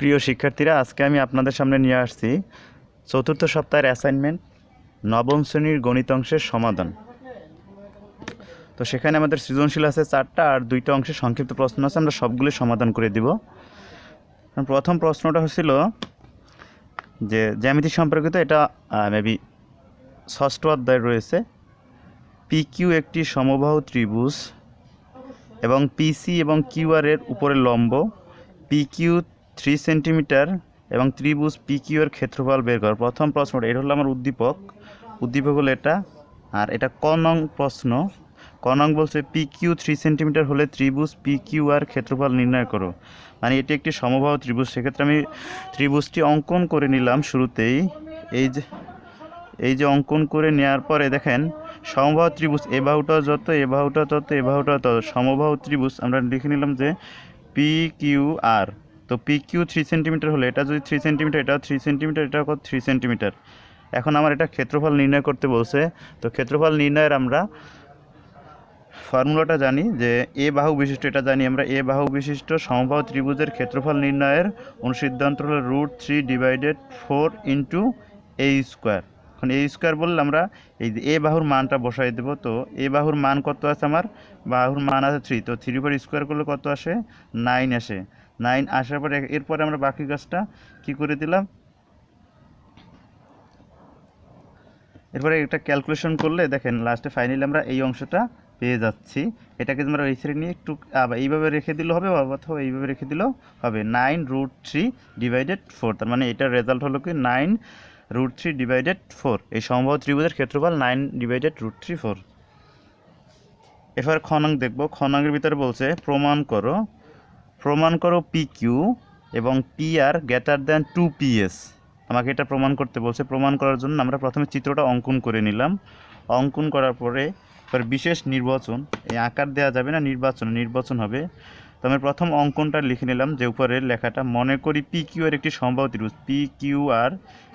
প্রিয় শিক্ষার্থীরা, আজকে আমি আপনাদের সামনে নিয়ে আসছি চতুর্থ সপ্তাহের অ্যাসাইনমেন্ট নবম শ্রেণীর গণিত অংশের সমাধান। তো সেখানে আমাদের সৃজনশীল আছে 4টা আর 2টা অংশে সংক্ষিপ্ত প্রশ্ন আছে, আমরা সবগুলি সমাধান করে দিব। প্রথম প্রশ্নটা হচ্ছিল যে জ্যামিতি সম্পর্কিত, এটা মেবি ষষ্ঠ অধ্যায় রয়েছে। PQ একটি সমবাহু ত্রিভুজ এবং PC এবং QR এর উপরে লম্ব, PQ 3 সেন্টিমিটার এবং ত্রিভুজ PQ এর ক্ষেত্রফল বের কর। প্রথম প্রশ্নটা, এটা হলো আমার উদ্দীপক হলো এটা। আর এটা ক নং প্রশ্ন। ক নং বলছে PQ 3 সেন্টিমিটার হলে ত্রিভুজ PQR ক্ষেত্রফল নির্ণয় করো। মানে এটি একটি সমবাহু ত্রিভুজ। সেক্ষেত্রে আমি ত্রিভুজটি অঙ্কন করে নিলাম শুরুতেই। এই যে অঙ্কন করে নেওয়ার পরে দেখেন সমবাহু ত্রিভুজ, এ বাহুটা যত, এ বাহুটা তত, এ বাহুটা তত। সমবাহু ত্রিভুজ আমরা লিখে নিলাম যে PQR। তো PQ 3 সেন্টিমিটার হলে এটা যদি 3 সেন্টিমিটার, এটাও 3 সেন্টিমিটার, এটাও কত 3 সেন্টিমিটার। এখন আমার এটা ক্ষেত্রফল নির্ণয় করতে বলছে। তো ক্ষেত্রফল নির্ণয়ের আমরা ফর্মুলাটা জানি যে এ বাহু বিশিষ্ট, এটা জানি আমরা, এ বাহু বিশিষ্ট সমবাহু ত্রিভুজের ক্ষেত্রফল নির্ণয়ের অনুসিদ্ধান্ত হলো √3/4 ইন্টু a স্কোয়ার। এখন a স্কোয়ার বললে আমরা এই যে এ বাহুর মানটা বসাই দেবো। তো এ বাহুর মান কত আছে, আমার বাহুর মান আছে 3। তো 3 উপর স্কোয়ার করলে কত আসে, 9 আসে। 9 আসার পরে এরপরে আমরা বাকি কাজটা কি করে দিলাম, এরপরে এটা ক্যালকুলেশন করলে দেখেন লাস্টে ফাইনালি আমরা এই অংশটা পেয়ে যাচ্ছি। এটাকে আমরা এই সাইডে নিয়ে একটু আবার এইভাবে রেখে দিলেও হবে, অথবা এইভাবে রেখে দিলেও হবে। 9√3/4, তার মানে এটার রেজাল্ট হলো কি 9√3/4। এই সমবাহু ত্রিভুজের ক্ষেত্রফল 9/√3/4। এরপর খ নং দেখবো। খ নংয়ের ভিতরে বলছে প্রমাণ করো PQ এবং PR গ্রেটার দ্যান 2PS। আমাকে এটা প্রমাণ করতে বলছে। প্রমাণ করার জন্য আমরা প্রথমে চিত্রটা অঙ্কন করে নিলাম। অঙ্কন করার পরে বিশেষ নির্বাচন, এই আকার দেওয়া যাবে না, নির্বাচন হবে। তো আমি প্রথম অঙ্কনটা লিখে নিলাম যে উপরের লেখাটা, মনে করি PQR একটি সমবাহু ত্রিভুজ। PQR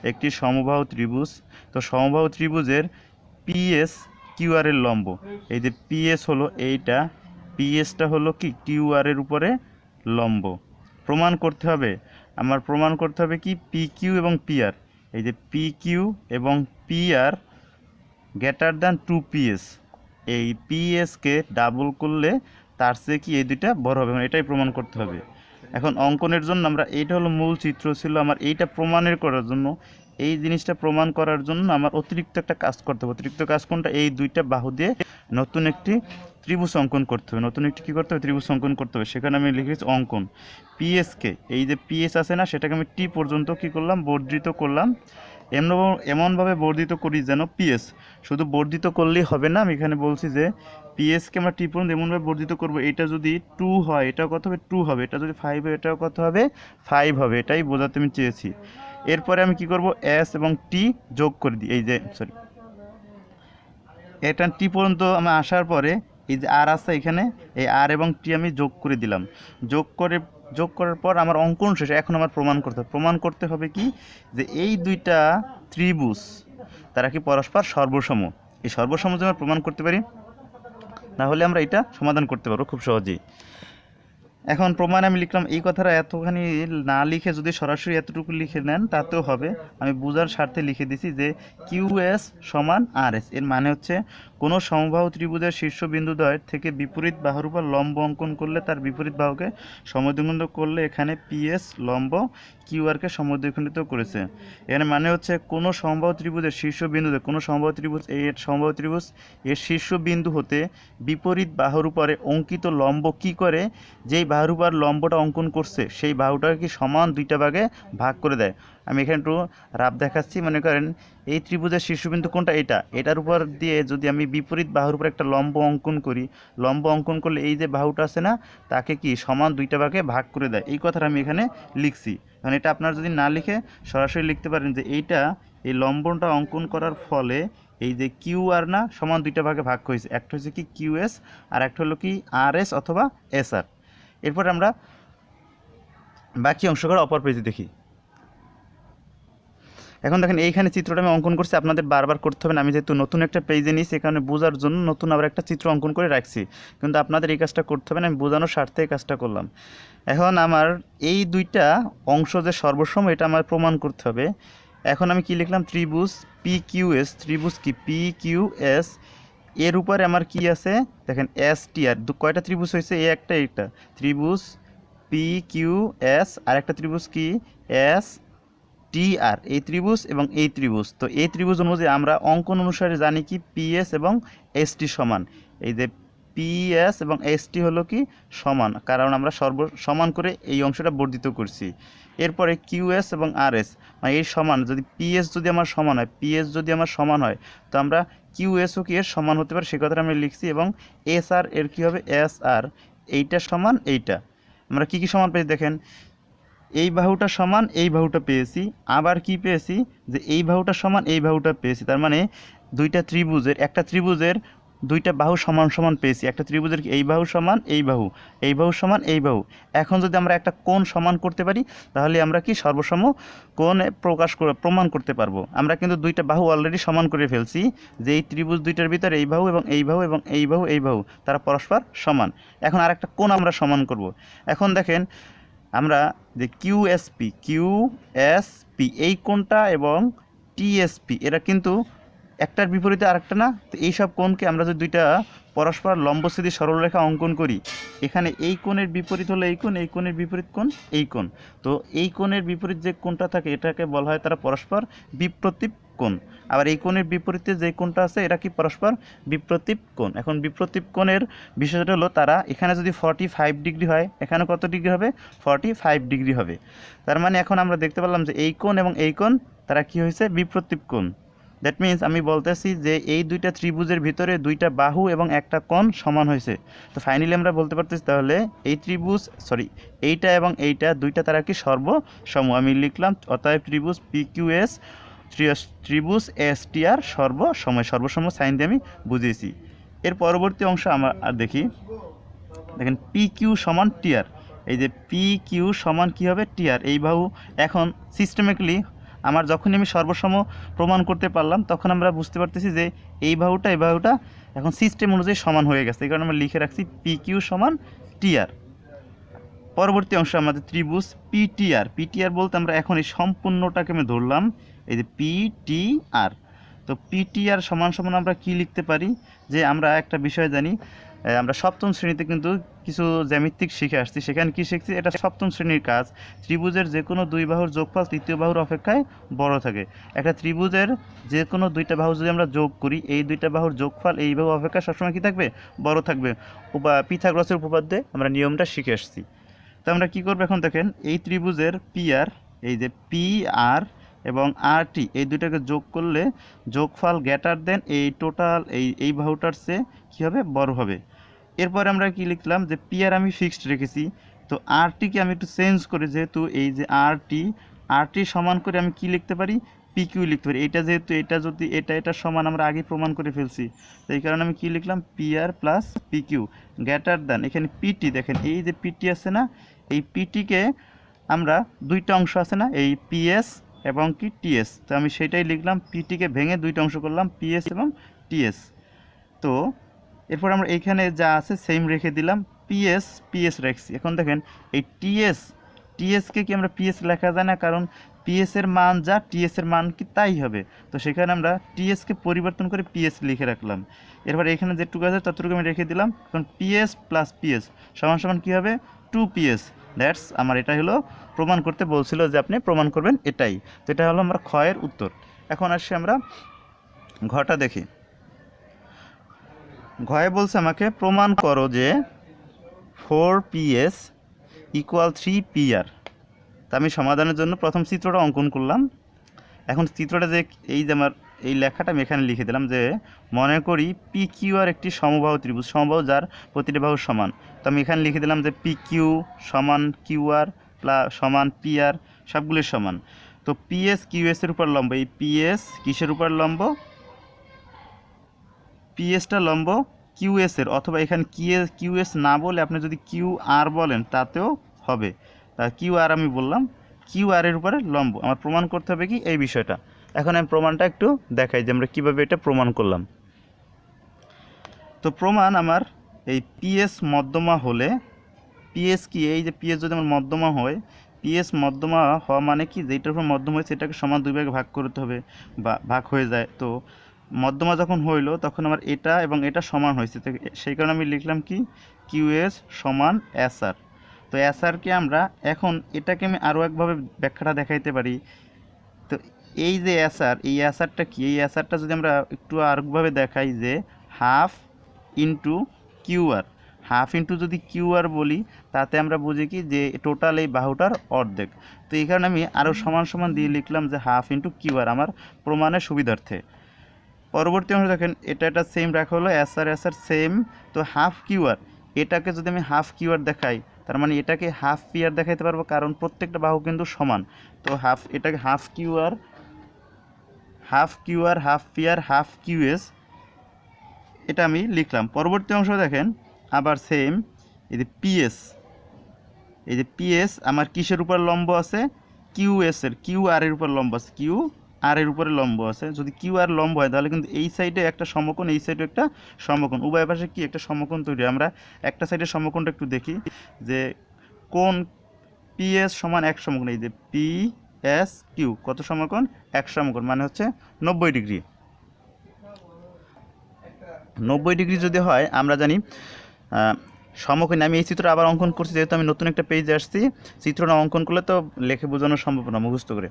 একটি সমবাহু ত্রিভুজ। তো সমবাহু ত্রিভুজের PS QR এর লম্ব। এই যে PS হলো এইটা, PSটা হলো কি QR এর উপরে লম্ব। প্রমাণ করতে হবে কি PQ এবং PR, এই যে PQ এবং PR গ্রেটার দ্যান 2PS। এই PSকে ডাবল করলে তার চেয়ে কি এই দুইটা বড় হবে, এটাই প্রমাণ করতে হবে। এখন অঙ্কনের জন্য আমরা, এইটা হলো মূল চিত্র ছিল আমার, এইটা প্রমাণের করার জন্য, এই জিনিসটা প্রমাণ করার জন্য আমার অতিরিক্ত একটা কাজ করতে হবে। অতিরিক্ত কাজ কোনটা, এই দুইটা বাহু দিয়ে নতুন একটি ত্রিভুজ অঙ্কন করতে হবে। ত্রিভুজ অঙ্কন করতে হবে। সেখানে আমি লিখেছি অঙ্কন পিএসকে, এই যে পিএস আছে না, সেটাকে আমি টি পর্যন্ত কি করলাম, বর্ধিত করলাম। এমনভাবে বর্ধিত করি যেন পিএস, শুধু বর্ধিত করলেই হবে না, আমি এখানে বলছি যে পিএসকে আমরা টি পর্যন্ত এমনভাবে বর্ধিত করবো, এটা যদি 2 হয় এটাও কত হবে, 2 হবে। এটা যদি 5 হয় এটাও কত হবে, 5 হবে। এটাই বোঝাতে আমি চেয়েছি। এরপরে আমি কি করব, এস এবং টি যোগ করে দিই। এই যে এটা টি পর্যন্ত আমি আসার পরে এই যে আর আছে এখানে, এই আর এবং টি আমি যোগ করে দিলাম। যোগ করার পর আমার অঙ্কন শেষ। এখন আমার প্রমাণ করতে হবে কি, যে এই দুইটা ত্রিভুজ তারা কি পরস্পর সর্বসম। এই সর্বসম যদি আমরা প্রমাণ করতে পারি, তাহলে আমরা এটা সমাধান করতে পারবো খুব সহজেই। এখন প্রমাণে আমি লিখলাম, এই কথাটা এতখানি না লিখে যদি সরাসরি এতটুকু লিখে নেন তাতেও হবে। আমি বোঝার স্বার্থে লিখে দিছি যে QS সমান RS। এর মানে হচ্ছে কোনো সমবাহু ত্রিভুজের শীর্ষবিন্দুদ্বয় থেকে বিপরীত বাহুর উপর লম্ব অঙ্কন করলে তার বিপরীত বাহুকে সমদ্বিখণ্ডিত করলে এখানে PS লম্ব QRকে সমদ্বিখণ্ডিত করেছে। এখানে মানে হচ্ছে কোনো সমবাহু ত্রিভুজের শীর্ষবিন্দুতে, কোনো সমবাহু ত্রিভুজ এর শীর্ষবিন্দু হতে বিপরীত বাহুর উপরে অঙ্কিত লম্ব কি করে, যেই বাহুর উপর লম্বটা অঙ্কন করছে সেই বাহুটাকে কি সমান দুইটা ভাগে ভাগ করে দেয়। আমি এখানে একটু রাফ দেখাচ্ছি। মনে করেন এই ত্রিভুজের শীর্ষবিন্দু কোনটা, এটার উপর দিয়ে যদি আমি বিপরীত বাহুর উপর একটা লম্ব অঙ্কন করি, লম্ব অঙ্কন করলে এই যে বাহুটা আছে না, তাকে কি সমান দুইটা ভাগে ভাগ করে দেয়। এই কথাটা আমি এখানে লিখছি। কারণ এটা আপনারা যদি না লিখে সরাসরি লিখতে পারেন যে এই লম্বটা অঙ্কন করার ফলে এই যে QR না সমান দুইটা ভাগে ভাগ হয়েছে, একটা হচ্ছে কি QS আর একটা হলো কি RS অথবা SR। এরপর আমরা বাকি অংশগুলো অপর পেজে দেখি। এখন দেখেন এইখানে চিত্রটা আমি অঙ্কন করছি, আপনাদের বারবার করতে হবে না, আমি যেহেতু নতুন একটা পেজে নিয়েছি এখানে বোঝার জন্য নতুন আবার একটা চিত্র অঙ্কন করে রাখছি, কিন্তু আপনাদের এই কাজটা করতে হবে না, আমি বোঝানোর স্বার্থে এই কাজটা করলাম। এখন আমার এই দুইটা অংশ যে সর্বসম এটা আমার প্রমাণ করতে হবে। এখন আমি কি লিখলাম, ত্রিভুজ পি কিউ এস, ত্রিভুজ কি পি কিউ এস, এর উপরে আমার কি আছে দেখেন এস টি আর, কয়টা ত্রিভুজ হয়েছে, এই একটা এইটা ত্রিভুজ পি কিউ এস, আর একটা ত্রিভুজ কি এস টি আর, এই ত্রিভুজ এবং এই ত্রিভুজ। তো এই ত্রিভুজ অনুযায়ী আমরা অঙ্কন অনুসারে জানি কি পিএস এবং এস টি সমান, এই যে পিএস এবং এস টি হলো কি সমান, কারণ আমরা সমান করে এই অংশটা বর্ধিত করছি। এরপরে কিউএস এবং আরএস মানে এই সমান, যদি পিএস যদি আমার সমান হয়, পিএস যদি আমার সমান হয়, তো আমরা কিউএসও কি এর সমান হতে পারে সে কথাটা আমি লিখছি, এবং এস আর এর কী হবে এস আর, এইটা সমান এইটা। আমরা কি কি সমান পেয়েছি দেখেন, এই বাহুটা সমান এই বাহুটা পেয়েছি, আবার কি পেয়েছি যে এই বাহুটা সমান এই বাহুটা পেয়েছি, তার মানে দুইটা ত্রিভুজের, একটা ত্রিভুজের দুইটা বাহু সমান সমান পেয়েছি, একটা ত্রিভুজের এই বাহু সমান এই বাহু, এই বাহু সমান এই বাহু। এখন যদি আমরা একটা কোণ সমান করতে পারি তাহলে আমরা কি সর্বসম কোণ প্রমাণ করতে পারবো। আমরা কিন্তু দুইটা বাহু অলরেডি সমান করে ফেলছি, যে এই ত্রিভুজ দুইটার ভিতরে এই বাহু এবং এই বাহু এবং এই বাহু এই বাহু তারা পরস্পর সমান। এখন আর একটা কোণ আমরা সমান করব। এখন দেখেন আমরা যে কিউএসপি এই কোণটা এবং টিএসপি এরা কিন্তু একটার বিপরীতে আরেকটা না, তো এইসব কোণকে আমরা যদি দুইটা পরস্পর লম্বচ্ছেদী সরলরেখা অঙ্কন করি, এখানে এই কোণের বিপরীত হলো এই কোণ, এই কোণের বিপরীত কোণ এই কোণ, তো এই কোণের বিপরীত যে কোণটা থাকে এটাকে বলা হয় তারা পরস্পর বিপ্রতীপ কোণ। আবার এই কোণের বিপরীতে যে কোণটা আছে এটা কি পরস্পর বিপ্রতীপ কোণ। এখন বিপ্রতীপ কোণের বিষয়টা হলো তারা এখানে যদি 45 ডিগ্রি হয়, এখানে কত ডিগ্রি হবে 45 ডিগ্রি হবে। তার মানে এখন আমরা দেখতে পেলাম যে এই কোণ এবং এই কোণ তারা কি হয়েছে বিপ্রতীপ কোণ। দ্যাট মিন্স আমি বলতেছি যে এই দুইটা ত্রিভুজের ভিতরে দুইটা বাহু এবং একটা কোণ সমান হয়েছে। তো ফাইনালি আমরা বলতে পারতেছি তাহলে এই ত্রিভুজ এইটা এবং এইটা দুইটা তারা কি সর্বসম। আমি লিখলাম অতএব ত্রিভুজ পি কিউ এস ত্রিভুজ এস টি আর সর্বসম সাইন দিয়ে আমি বুঝিয়েছি। এর পরবর্তী অংশ আমরা আর দেখি, দেখেন পি কিউ সমান টি আর, এই যে পি কিউ সমান কী হবে টি আর, এই বাহু এখন সিস্টেমিক্যালি আমার যখনই আমি সর্বসম প্রমাণ করতে পারলাম তখন আমরা বুঝতে পারতেছি যে এই বাহুটা এখন সিস্টেম অনুযায়ী সমান হয়ে গেছে, এই কারণে আমরা লিখে রাখছি পি কিউ সমান টি আর। পরবর্তী অংশ আমাদের ত্রিভুজ পিটিআর বলতে আমরা এখন এই সম্পূর্ণটাকে আমি ধরলাম, এই যে পিটিআর। তো পিটিআর সমান সমান আমরা কি লিখতে পারি, যে আমরা একটা বিষয় জানি, আমরা সপ্তম শ্রেণীতে কিন্তু কিছু জ্যামিতিক শিখে আসছি, সেখানে কি শিখছি, এটা সপ্তম শ্রেণীর কাজ, ত্রিভুজের যে কোনো দুই বাহুর যোগফল তৃতীয় বাহুর অপেক্ষায় বড় থাকে। একটা ত্রিভুজের যে কোনো দুইটা বাহু যদি আমরা যোগ করি, এই দুইটা বাহুর যোগফল এই বাহু অপেক্ষা সবসময় কি থাকবে, বড় থাকবে। পিথাগোরাসের উপপাদ্যে আমরা নিয়মটা শিখে আসছি। তো আমরা কী করবো এখন দেখেন, এই ত্রিভুজের পিআর, এই যে পিআর এবং আরটি এই দুটাকে যোগ করলে যোগফল গ্রেটার দেন এই টোটাল এই বাহুটার চেয়ে কী হবে, বড় হবে। এরপরে আমরা কি লিখলাম যে পিআর আমি ফিক্সড রেখেছি, তো আরটিকে আমি একটু চেঞ্জ করি, যেহেতু এই যে আরটি সমান করে আমি কি লিখতে পারি, পিকিউ লিখতে পারি। এইটা যেহেতু এটা সমান আমরা আগে প্রমাণ করে ফেলছি, তো এই কারণে আমি কি লিখলাম PR plus PQ greater than, এখানে পিটি দেখেন এই যে পিটি আছে না, এই পিটিকে আমরা দুইটা অংশ আছে না, এই পিএস এবং কি টিএস, তো আমি সেটাই লিখলাম, পিটিকে ভেঙে দুইটা অংশ করলাম পিএস এবং টিএস। তো এরপর আমরা এইখানে যা আছে সেম রেখে দিলাম, পিএস রাখছি। এখন দেখেন এই টিএসকে কি আমরা পিএস লেখা যায় না, কারণ পিএস এর মান যা টিএস এর মান কি তাই হবে, তো সেখানে আমরা টিএসকে পরিবর্তন করে পিএস লিখে রাখলাম। এরপর এখানে যেটুকু আছে ততটুকু আমি রেখে দিলাম, কারণ পিএস প্লাস পিএস সমান সমান কী হবে 2PS। দ্যাটস আমার এটা হলো প্রমাণ করতে বলছিল যে আপনি প্রমাণ করবেন এটাই। তো এটা হলো আমরা ক্ষয়ের উত্তর। এখন আসছি আমরা ঘটা দেখি। ঘয়ে বলছে আমাকে প্রমাণ করো যে 4PS = 3PR। তা আমি সমাধানের জন্য প্রথম চিত্রটা অঙ্কন করলাম। এখন চিত্রটা যে এই যে আমার এই লেখাটা আমি এখানে লিখে দিলাম, যে মনে করি PQR একটি সমবাহু ত্রিভুজ, সমবাহু যার প্রতিটি বাহু সমান। তো আমি এখানে লিখে দিলাম যে PQ সমান QR সমান PR, সবগুলি সমান। তো PS QS এর উপর লম্ব, এই PS কিসের উপর লম্ব, পিএসটা লম্ব কিউএস এর, অথবা এখানে কিউএস না বলে আপনি যদি QR বলেন তাতেও হবে। QR আমি বললাম, QR এর উপরে লম্ব। আমার প্রমাণ করতে হবে কি এই বিষয়টা। এখন আমি প্রমাণটা একটু দেখাই যে আমরা কীভাবে এটা প্রমাণ করলাম। তো প্রমাণ আমার এই পিএস মধ্যমা হলে, পিএস কি, এই যে পিএস যদি আমার মধ্যমা হয়, পিএস মধ্যমা হওয়া মানে কি, যেটার উপর মধ্যম হয়েছে সেটাকে সমান দুই ভাগে ভাগ করতে হবে বা ভাগ হয়ে যায়। তো মধ্যমা যখন হইলো তখন আমার এটা এবং এটা সমান হয়েছে, তো সেই কারণে আমি লিখলাম কি কিউএস সমান এসআর। তো এসআরকে আমরা এখন এটাকে আমি আরও একভাবে ব্যাখ্যাটা দেখাইতে পারি। তো এই যে এসআর, এই এসআরটা কি, এই এসআরটা যদি আমরা একটু আরেকভাবে দেখাই যে half into QR, half into যদি কিউআর বলি তাতে আমরা বুঝি কি যে টোটাল এই বাহুটার অর্ধেক। তো এই কারণে আমি আরও সমান সমান দিয়ে লিখলাম যে হাফ ইন্টু কিউআর আমার প্রমাণের সুবিধার্থে। পরবর্তী অংশ দেখেন এটা সেম রাখা হলো এসআর সেম। তো হাফ কিউআর, এটাকে যদি আমি হাফ কিউআর দেখাই তার মানে এটাকে হাফ পিআর দেখাইতে পারবো, কারণ প্রত্যেকটা বাহু কিন্তু সমান। তো এটাকে half QR half PR half QS এটা আমি লিখলাম। পরবর্তী অংশ দেখেন আবার সেম, এই যে পিএস আমার কিসের উপর লম্ব আছে, কিউ আর এর উপর লম্ব আছে, কিউ আর এর উপরে লম্ব আছে। যদি কিউ আর লম্ব হয় তাহলে কিন্তু এই সাইডে একটা সমকোণ, এই সাইডে একটা সমকোণ, উভয় পাশে কি একটা সমকোণ তৈরি। আমরা একটা সাইডের সমকোণটা একটু দেখি যে কোণ পিএস সমান এক সমকোণ, এই যে পিএস কিউ কত সমকোণ, এক সমকোণ, মানে হচ্ছে 90 ডিগ্রি। 90 ডিগ্রি যদি হয় আমরা জানি সমকোণ। আমি এই চিত্রটা আবার অঙ্কন করছি যেহেতু আমি নতুন একটা পেজে আসছি, চিত্রটা অঙ্কন করলে তো লেখে বোঝানো সম্ভব না মুখস্থ করে,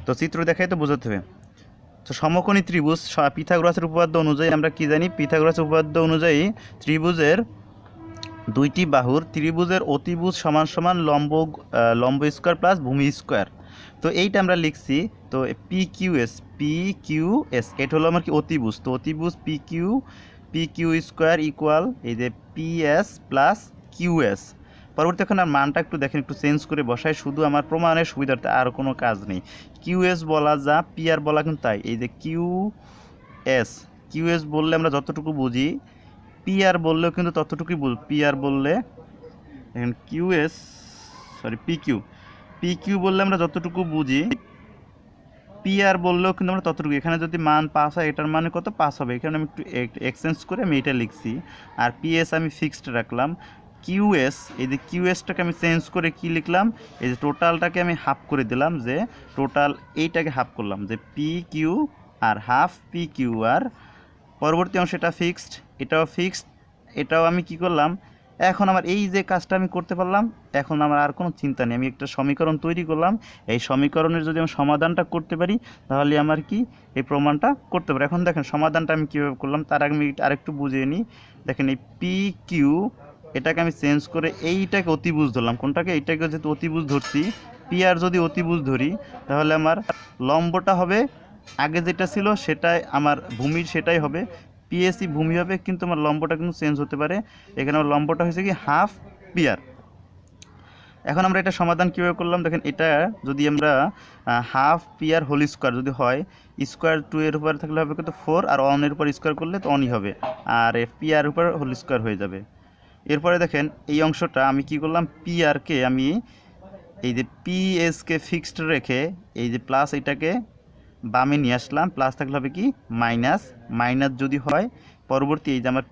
তো চিত্র দেখাই তো বোঝাতে হবে। তো সমকোণী ত্রিভুজ পিথাগোরাসের উপপাদ্য অনুযায়ী আমরা কি জানি, পিথাগোরাসের উপপাদ্য অনুযায়ী ত্রিভুজের দুইটি বাহুর ত্রিভুজের অতিভুজ সমান সমান লম্ব স্কোয়ার প্লাস ভূমি স্কোয়ার। তো এইটা আমরা লিখছি। তো পি কিউ এস এটা হলো আমার কি অতিভুজ। তো অতিভুজ পি কিউ স্কোয়ার ইকুয়াল এই যে P S plus Q S. পরবর্তী এখন আর মানটা একটু দেখেন, একটু চেঞ্জ করে বসায়, শুধু আমার প্রমাণের সুবিধার্থে, আর কোনো কাজ নেই। কিউ এস বলা যা পি আর বলা কিন্তু তাই। এই যে কিউ এস বললে আমরা যতটুকু বুঝি, পি আর বললেও কিন্তু ততটুকুই পি আর বললে এখন পি কিউ বললে আমরা যতটুকু বুঝি, পি আর বললেও কিন্তু আমরা ততটুকু। এখানে যদি মান পাস হয় এটার মানে কত, পাস হবে। এখানে আমি একটু এক্সচেঞ্জ করে আমি এটা লিখছি। আর পিএস আমি ফিক্সড রাখলাম। কিউএস, এই যে কিউএসটাকে আমি চেঞ্জ করে কি লিখলাম, এই যে টোটালটাকে আমি হাফ করে দিলাম, যে টোটাল এইটাকে হাফ করলাম, যে P Q R half P Q R. পরবর্তী অংশ এটা ফিক্সড, এটাও ফিক্সড, এটাও আমি কি করলাম, এখন আমার এই যে কাজটা আমি করতে পারলাম, এখন আমার আর কোনো চিন্তা নেই। আমি একটা সমীকরণ তৈরি করলাম, এই সমীকরণের যদি আমি সমাধানটা করতে পারি তাহলে আমার কি এই প্রমাণটা করতে পারি। এখন দেখেন সমাধানটা আমি কীভাবে করলাম তার আগে আমি আরেকটু বুঝিয়ে নিই। দেখেন এই পি কিউ এটাকে আমি চেঞ্জ করে এইটাকে অতিভুজ ধরলাম, কোনটাকে, এইটাকে যেহেতু অতিভুজ ধরছি, পি আর যদি অতিভুজ ধরি তাহলে আমার লম্বটা হবে আগে যেটা ছিল সেটাই, আমার ভূমির সেটাই হবে, পিএসি ভূমি হবে, কিন্তু আমার লম্বটা কিন্তু চেঞ্জ হতে পারে। এখানে আমার লম্বটা হয়েছে কি হাফ পিআর। এখন আমরা এটা সমাধান কীভাবে করলাম দেখেন, এটা যদি আমরা হাফ পিআর হোল স্কোয়ার যদি হয়, স্কোয়ার 2 এর উপরে থাকলে হবে কিন্তু 4, আর 1 এর উপর স্কোয়ার করলে তো 1ই হবে, আর পিআর উপর হোল স্কোয়ার হয়ে যাবে। এরপরে দেখেন এই অংশটা আমি কি করলাম, পিআরকে আমি এই যে পিএসকে ফিক্সড রেখে এই যে প্লাস এটাকে বামে নিয়ে আসলাম, প্লাস থাকলে হবে কি মাইনাস, যদি হয় পরবর্তী এই যে আমার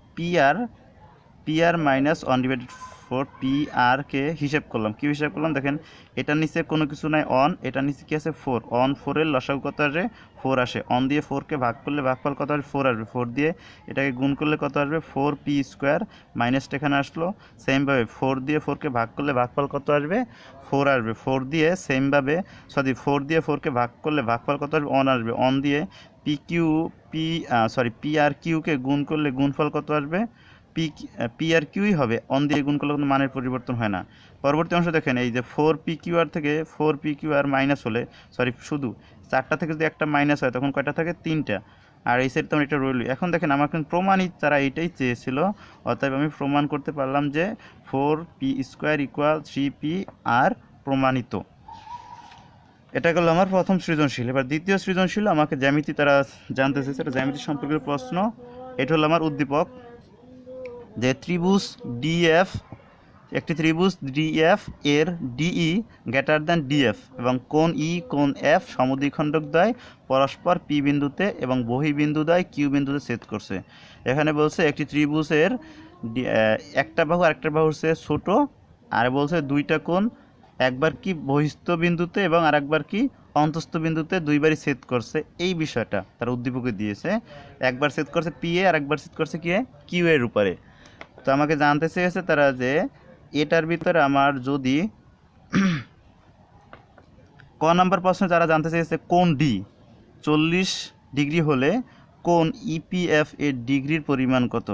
পিআর মাইনাস 1/4 পিআরকে হিসাব করলাম। কি হিসাব করলাম দেখেন, এটার নিচে কোনো কিছু নাই অন, এটার নিচে কি আছে 4, 4 লসাগু কত আসে 4 আসে, অন দিয়ে 4কে ভাগ করলে ভাগফল কত আসবে 4 আসবে, 4 দিয়ে এটাকে গুণ করলে কত আসবে 4 পি স্কোয়ার, মাইনাসটা এখানে আসলো। সেমভাবে 4 দিয়ে 4কে ভাগ করলে ভাগফল কত আসবে 4 আসবে, 4 দিয়ে সেমভাবে 4 দিয়ে 4কে ভাগ করলে ভাগফল কত আসবে 1 আসবে, অন দিয়ে পি আর কিউকে গুণ করলে গুণফল কত আসবে পি আর কিউই হবে, অন দিয়ে গুণ করলে কোনো মানের পরিবর্তন হয় না। পরবর্তী অংশ দেখেন এই যে 4 পি কিউ আর থেকে 4 পি কিউ আর মাইনাস হলে, শুধু 4টা থেকে যদি একটা মাইনাস হয় তখন কয়টা থাকে 3টা, আর এই সাইড তো এটা রইল। এখন দেখেন আমার কিন্তু প্রমাণিত তারা এইটাই চেয়েছিল, অতএব আমি প্রমাণ করতে পারলাম যে 4 P square equal 3 P R প্রমাণিত। এটা করলো আমার প্রথম সৃজনশীল। এবার দ্বিতীয় সৃজনশীল আমাকে জ্যামিতি তারা জানতে চেয়েছে, এটা জ্যামিতি সম্পর্কিত প্রশ্ন। এটা হলো আমার উদ্দীপক যে ত্রিভুজ ডিএফ একটি ত্রিভুজ ডিএফ এর ডিই গ্রেটার দ্যান ডিএফ এবং কোণ ই কোণ এফ সমদ্বিখণ্ডকদ্বয় পরস্পর পি বিন্দুতে এবং বহিঃবিন্দুদ্বয় কিউ বিন্দুতে ছেদ করছে। এখানে বলছে একটি ত্রিভুজের একটা বাহু আরেকটা বাহুর চেয়ে ছোট, আর বলছে দুইটা কোণ একবার কি বহিস্থ বিন্দুতে এবং আরেকবার কি অন্তস্থ বিন্দুতে দুইবারই ছেদ করছে, এই বিষয়টা তারা উদ্দীপকে দিয়েছে। একবার ছেদ করছে পি এ আর একবার ছেদ করছে কি কিউ এর উপরে। তো আমাকে জানতে চেয়েছে তারা যে এটার ভিতরে আমার যদি ক নাম্বার প্রশ্নে যারা জানতে চেয়েছে কোণ ডি 40 ডিগ্রি হলে কোণ ইপিএফ এর ডিগ্রির পরিমাণ কত।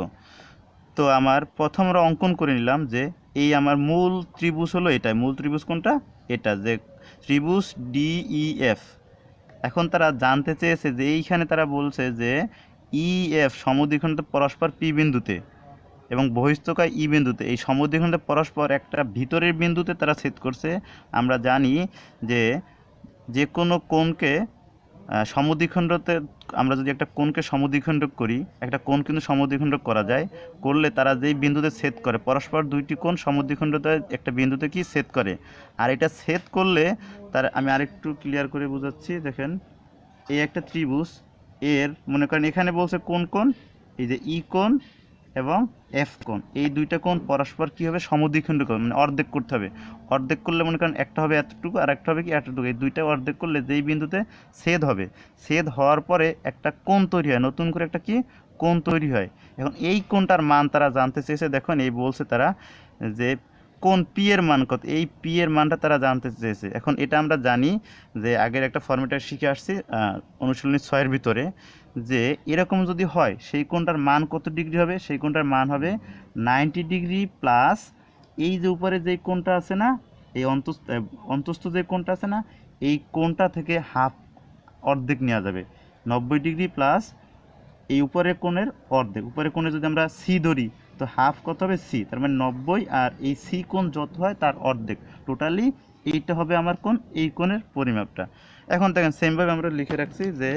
তো আমার প্রথম আমরা অঙ্কন করে নিলাম যে এই আমার মূল ত্রিভুজ হলো এটাই, মূল ত্রিভুজ কোনটা, এটা যে ত্রিভুজ ডিইএফ। এখন তারা জানতে চেয়েছে যে এইখানে তারা বলছে যে ইএফ সমদ্বিখণ্ড পরস্পর পি বিন্দুতে এবং বহিস্থকায় ই বিন্দুতে, এই সমদ্বিখণ্ডে পরস্পর একটা ভিতরের বিন্দুতে তারা ছেদ করছে। আমরা জানি যে যে কোনো কোণকে সমদ্বিখণ্ডতে আমরা যদি একটা কোণকে সমদ্বিখণ্ডক করি, একটা কোণ কিন্তু সমদ্বিখণ্ডক করা যায়, করলে তারা যেই বিন্দুতে ছেদ করে পরস্পর দুইটি কোণ সমদ্বিখণ্ডতে একটা বিন্দুতে কি ছেদ করে। আর এটা ছেদ করলে তার আমি আরেকটু ক্লিয়ার করে বোঝাচ্ছি। দেখেন এই একটা ত্রিভুজ এর মনে করেন এখানে বলছে কোন কোণ, এই যে ই কোণ এবং এফ কোণ, এই দুইটা কোণ পরস্পর কী হবে সমদ্বিখণ্ডক হবে, মানে অর্ধেক করতে হবে। অর্ধেক করলে মনে করেন একটা হবে এতটুকু আর একটা হবে কি এতটুকু, এই দুইটা অর্ধেক করলে যেই বিন্দুতে ছেদ হবে, ছেদ হওয়ার পরে একটা কোণ তৈরি হয়, নতুন করে একটা কি কোণ তৈরি হয়। এখন এই কোণটার মান তারা জানতে চেয়েছে। দেখুন এই বলছে তারা যে কোণ পি এর মান কত, এই পি এর মানটা তারা জানতে চেয়েছে। এখন এটা আমরা জানি যে আগের একটা ফর্মেটে শিখে আসছি অনুশীলনী 6-এর ভিতরে, যে এরকম যদি হয় সেই কোণটার মান কত ডিগ্রি হবে, সেই কোণটার মান হবে 90 ডিগ্রি প্লাস এই যে উপরে যেই কোণটা আছে না, এই অন্তস্থ যে কোণটা আছে না, এই কোণটা থেকে হাফ অর্ধেক নেওয়া যাবে। 90 ডিগ্রি প্লাস এই উপরের কোণের অর্ধেক, উপরের কোণে যদি আমরা সি ধরি তো হাফ কত হবে সি, তার মানে 90, আর এই সি কোণ যত হয় তার অর্ধেক, টোটালি এইটা হবে আমার কোণ, এই কোণের পরিমাপটা। এখন দেখেন সেমভাবে আমরা লিখে রাখছি যে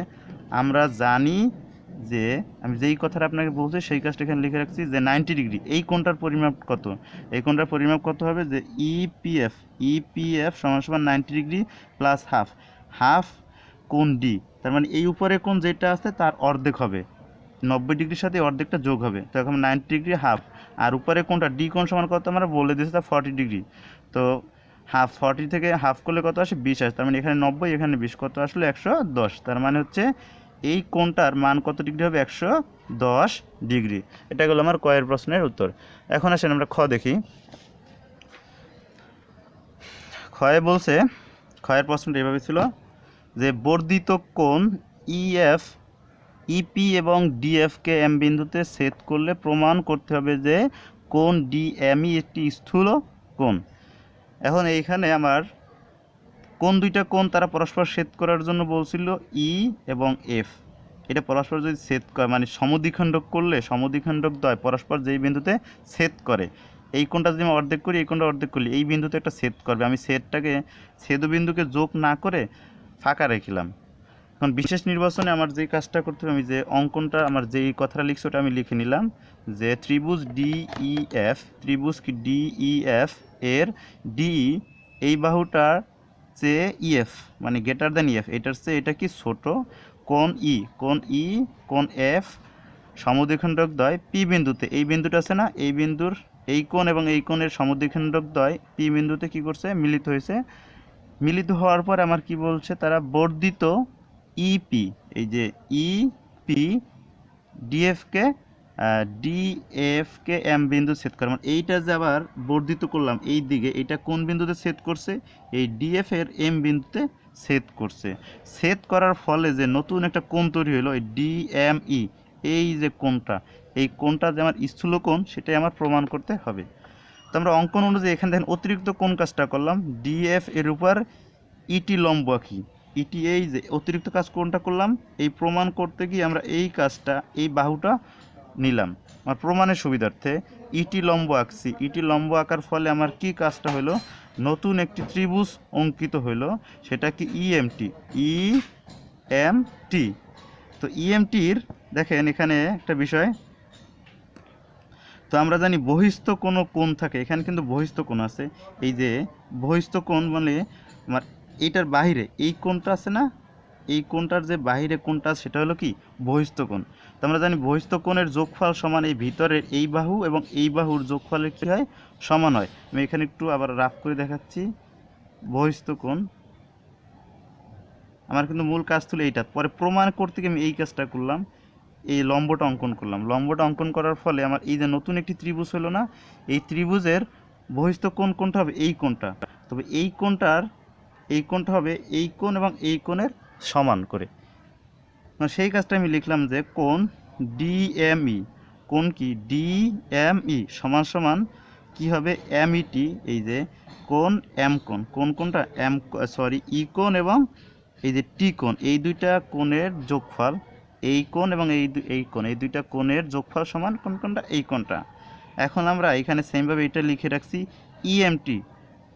আমরা জানি যে আমি যেই কথাটা আপনাকে বলছি সেই কাজটা এখানে লিখে রাখছি যে 90 ডিগ্রি এই কোণটার পরিমাপ কত, এই কোণটার পরিমাপ কত হবে যে ইপিএফ সমান সমান 90 ডিগ্রি প্লাস হাফ কোণ ডি, তার মানে এই উপরে কোণ যেটা আছে তার অর্ধেক হবে, 90 ডিগ্রির সাথে অর্ধেকটা যোগ হবে, তো এখন 90 ডিগ্রি হাফ, আর উপরে কোণটা ডি কোণ সমান কত আমরা বলে দিয়েছি তা 40 ডিগ্রি, তো হাফ 40 থেকে হাফ করলে কত আসে 20 আসে, তার মানে এখানে 90 এখানে 20 কত আসলে 110, তার মানে হচ্ছে এই কোণটার মান কত ডিগ্রি হবে 110 ডিগ্রি। এটা হলো আমার কয়ের প্রশ্নের উত্তর। এখন আসেন আমরা খ দেখি। ক্ষয়ে বলছে, ক্ষয়ের প্রশ্নটা এভাবে ছিল যে বর্ধিত কোণ ইএফ ইপি এবং ডিএফকে এম বিন্দুতে ছেদ করলে প্রমাণ করতে হবে যে কোণ ডিএমই একটি স্থূল কোণ। এখন এইখানে আমার কোন দুইটা কোণ তারা পরস্পর ছেদ করার জন্য বলছিল ই এবং এফ, এটা পরস্পর যদি ছেদ করে মানে সমদ্বিখণ্ডক করলে সমদ্বিখণ্ডক দ্বয় পরস্পর যেই বিন্দুতে ছেদ করে, এই কোণটা যদি আমি অর্ধেক করি এই কোণটা অর্ধেক করলে এই বিন্দুতে একটা ছেদ করবে, আমি ছেদটাকে ছেদবিন্দুকে যোগ না করে ফাঁকা রেখলাম। এখন বিশেষ নির্বাচনে আমার যেই কাজটা করতে হবে, আমি যে অঙ্কনটা আমার যেই কথাটা লিখছি ওটা আমি লিখে নিলাম যে ত্রিভুজ ত্রিভুজ কি ডিইএফ এর ডিই এই বাহুটার চেয়ে ইএফ মানে গ্রেটার দ্যান ইএফ, এটার চেয়ে এটা কি ছোট, কোণ কোণ এফ সমদ্বিখণ্ডক দ্বয় পি বিন্দুতে, এই বিন্দুটা আছে না, এই বিন্দুর এই কোণ এবং এই কোণের সমদ্বিখণ্ডক দ্বয় পি বিন্দুতে কি করছে মিলিত হয়েছে। মিলিত হওয়ার পর আমার কি বলছে তারা বর্ধিত ইপি, এই যে ইপি ডিএফকে এম বিন্দু ছেদ করে, মানে এইটা যে আবার বর্ধিত করলাম এই দিকে, এইটা কোন বিন্দুতে ছেদ করছে, এই ডিএফ এর এম বিন্দুতে ছেদ করছে। ছেদ করার ফলে যে নতুন একটা কোণ তৈরি হলো এই ডিএমই, এই যে কোণটা, এই কোণটা যে আমার স্থূল কোণ সেটাই আমার প্রমাণ করতে হবে। তো আমরা অঙ্কন অনুযায়ী এখানে দেখেন অতিরিক্ত কোন কাজটা করলাম, ডিএফ এর উপর ইটি লম্ব আঁকি, ইটি এই যে অতিরিক্ত কাজ কোনটা করলাম, এই প্রমাণ করতে গিয়ে আমরা এই কাজটা এই বাহুটা নিলাম আমার প্রমাণের সুবিধার্থে, ইটি লম্ব আঁকছি, ইটি লম্ব আঁকার ফলে আমার কি কাজটা হলো, নতুন একটি ত্রিভুজ অঙ্কিত হলো, সেটা কি ইএমটি। তো ইএমটির দেখেন এখানে একটা বিষয়, তো আমরা জানি বহিস্থ কোনো কোণ থাকে, এখানে কিন্তু বহিস্থ কোণ আছে। এই যে বহিস্থ কোণ মানে আমার এইটার বাইরে এই কোণটা আছে না, এই কোণটার যে বাইরে কোণটা সেটা হলো কি বহিস্থ কোণ। তো আমরা জানি বহিস্থ কোণের যোগফল সমান এই ভিতরের এই বাহু এবং এই বাহুর যোগফলের কী হয়, সমান হয়। আমি এখানে একটু আবার রাফ করে দেখাচ্ছি। বহিস্থ কোণ আমার কিন্তু মূল কাজ ছিল এইটা, পরে প্রমাণ করতে গিয়ে আমি এই কাজটা করলাম, এই লম্বটা অঙ্কন করলাম। লম্বটা অঙ্কন করার ফলে আমার এই যে নতুন একটি ত্রিভুজ হলো না, এই ত্রিভুজের বহিস্থ কোণ কোনটা হবে, এই কোণটা। তবে এই কোণটা হবে এই কোণ এবং এই কোণের সমান করে। সেই কাজটা আমি লিখলাম যে কোণ ডিএমই, কোণ কি ডিএমই সমান সমান কী হবে এমইটি, এই যে কোণ এম কোণ, কোণটা ই কোণ এবং এই যে টি কোণ, এই দুইটা কোণের যোগফল, এই কোণ এবং এই কোণ, এই দুইটা কোণের যোগফল সমান কোণটা এই কোণটা। এখন আমরা এখানে সেমভাবে এটা লিখে রাখছি ইএমটি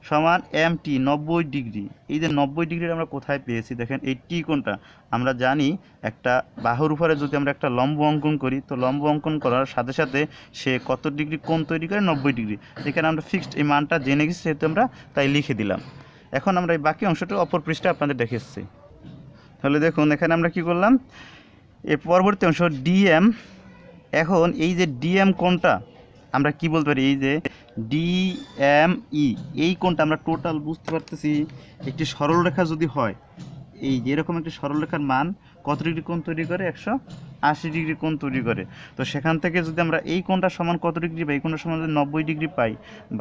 সমান এমটি 90 ডিগ্রি। এই যে 90 ডিগ্রি আমরা কোথায় পেয়েছি দেখেন, এই টি কোণটা আমরা জানি একটা বাহুর উপরে যদি আমরা একটা লম্ব অঙ্কন করি, তো লম্ব অঙ্কন করার সাথে সাথে সে কত ডিগ্রি কোণ তৈরি করে, 90 ডিগ্রি। এখানে আমরা ফিক্সড এই মানটা জেনে গেছি, সেহেতু আমরা তাই লিখে দিলাম। এখন আমরা এই বাকি অংশটা অপর পৃষ্ঠে আপনাদের দেখে এসেছি। তাহলে দেখুন এখানে আমরা কি করলাম, এর পরবর্তী অংশ ডিএম। এখন এই যে ডিএম কোণটা আমরা কি বলতে পারি, এই যে ডিএমই এই কোণটা আমরা টোটাল বুঝতে পারতেছি একটি সরলরেখা যদি হয়, এই যে এরকম একটি সরলরেখার মান কত ডিগ্রি কোণ তৈরি করে, 180 ডিগ্রি কোণ তৈরি করে। তো সেখান থেকে যদি আমরা এই কোণটা সমান কত ডিগ্রি পাই, এই কোণটা সমান যদি 90 ডিগ্রি পাই,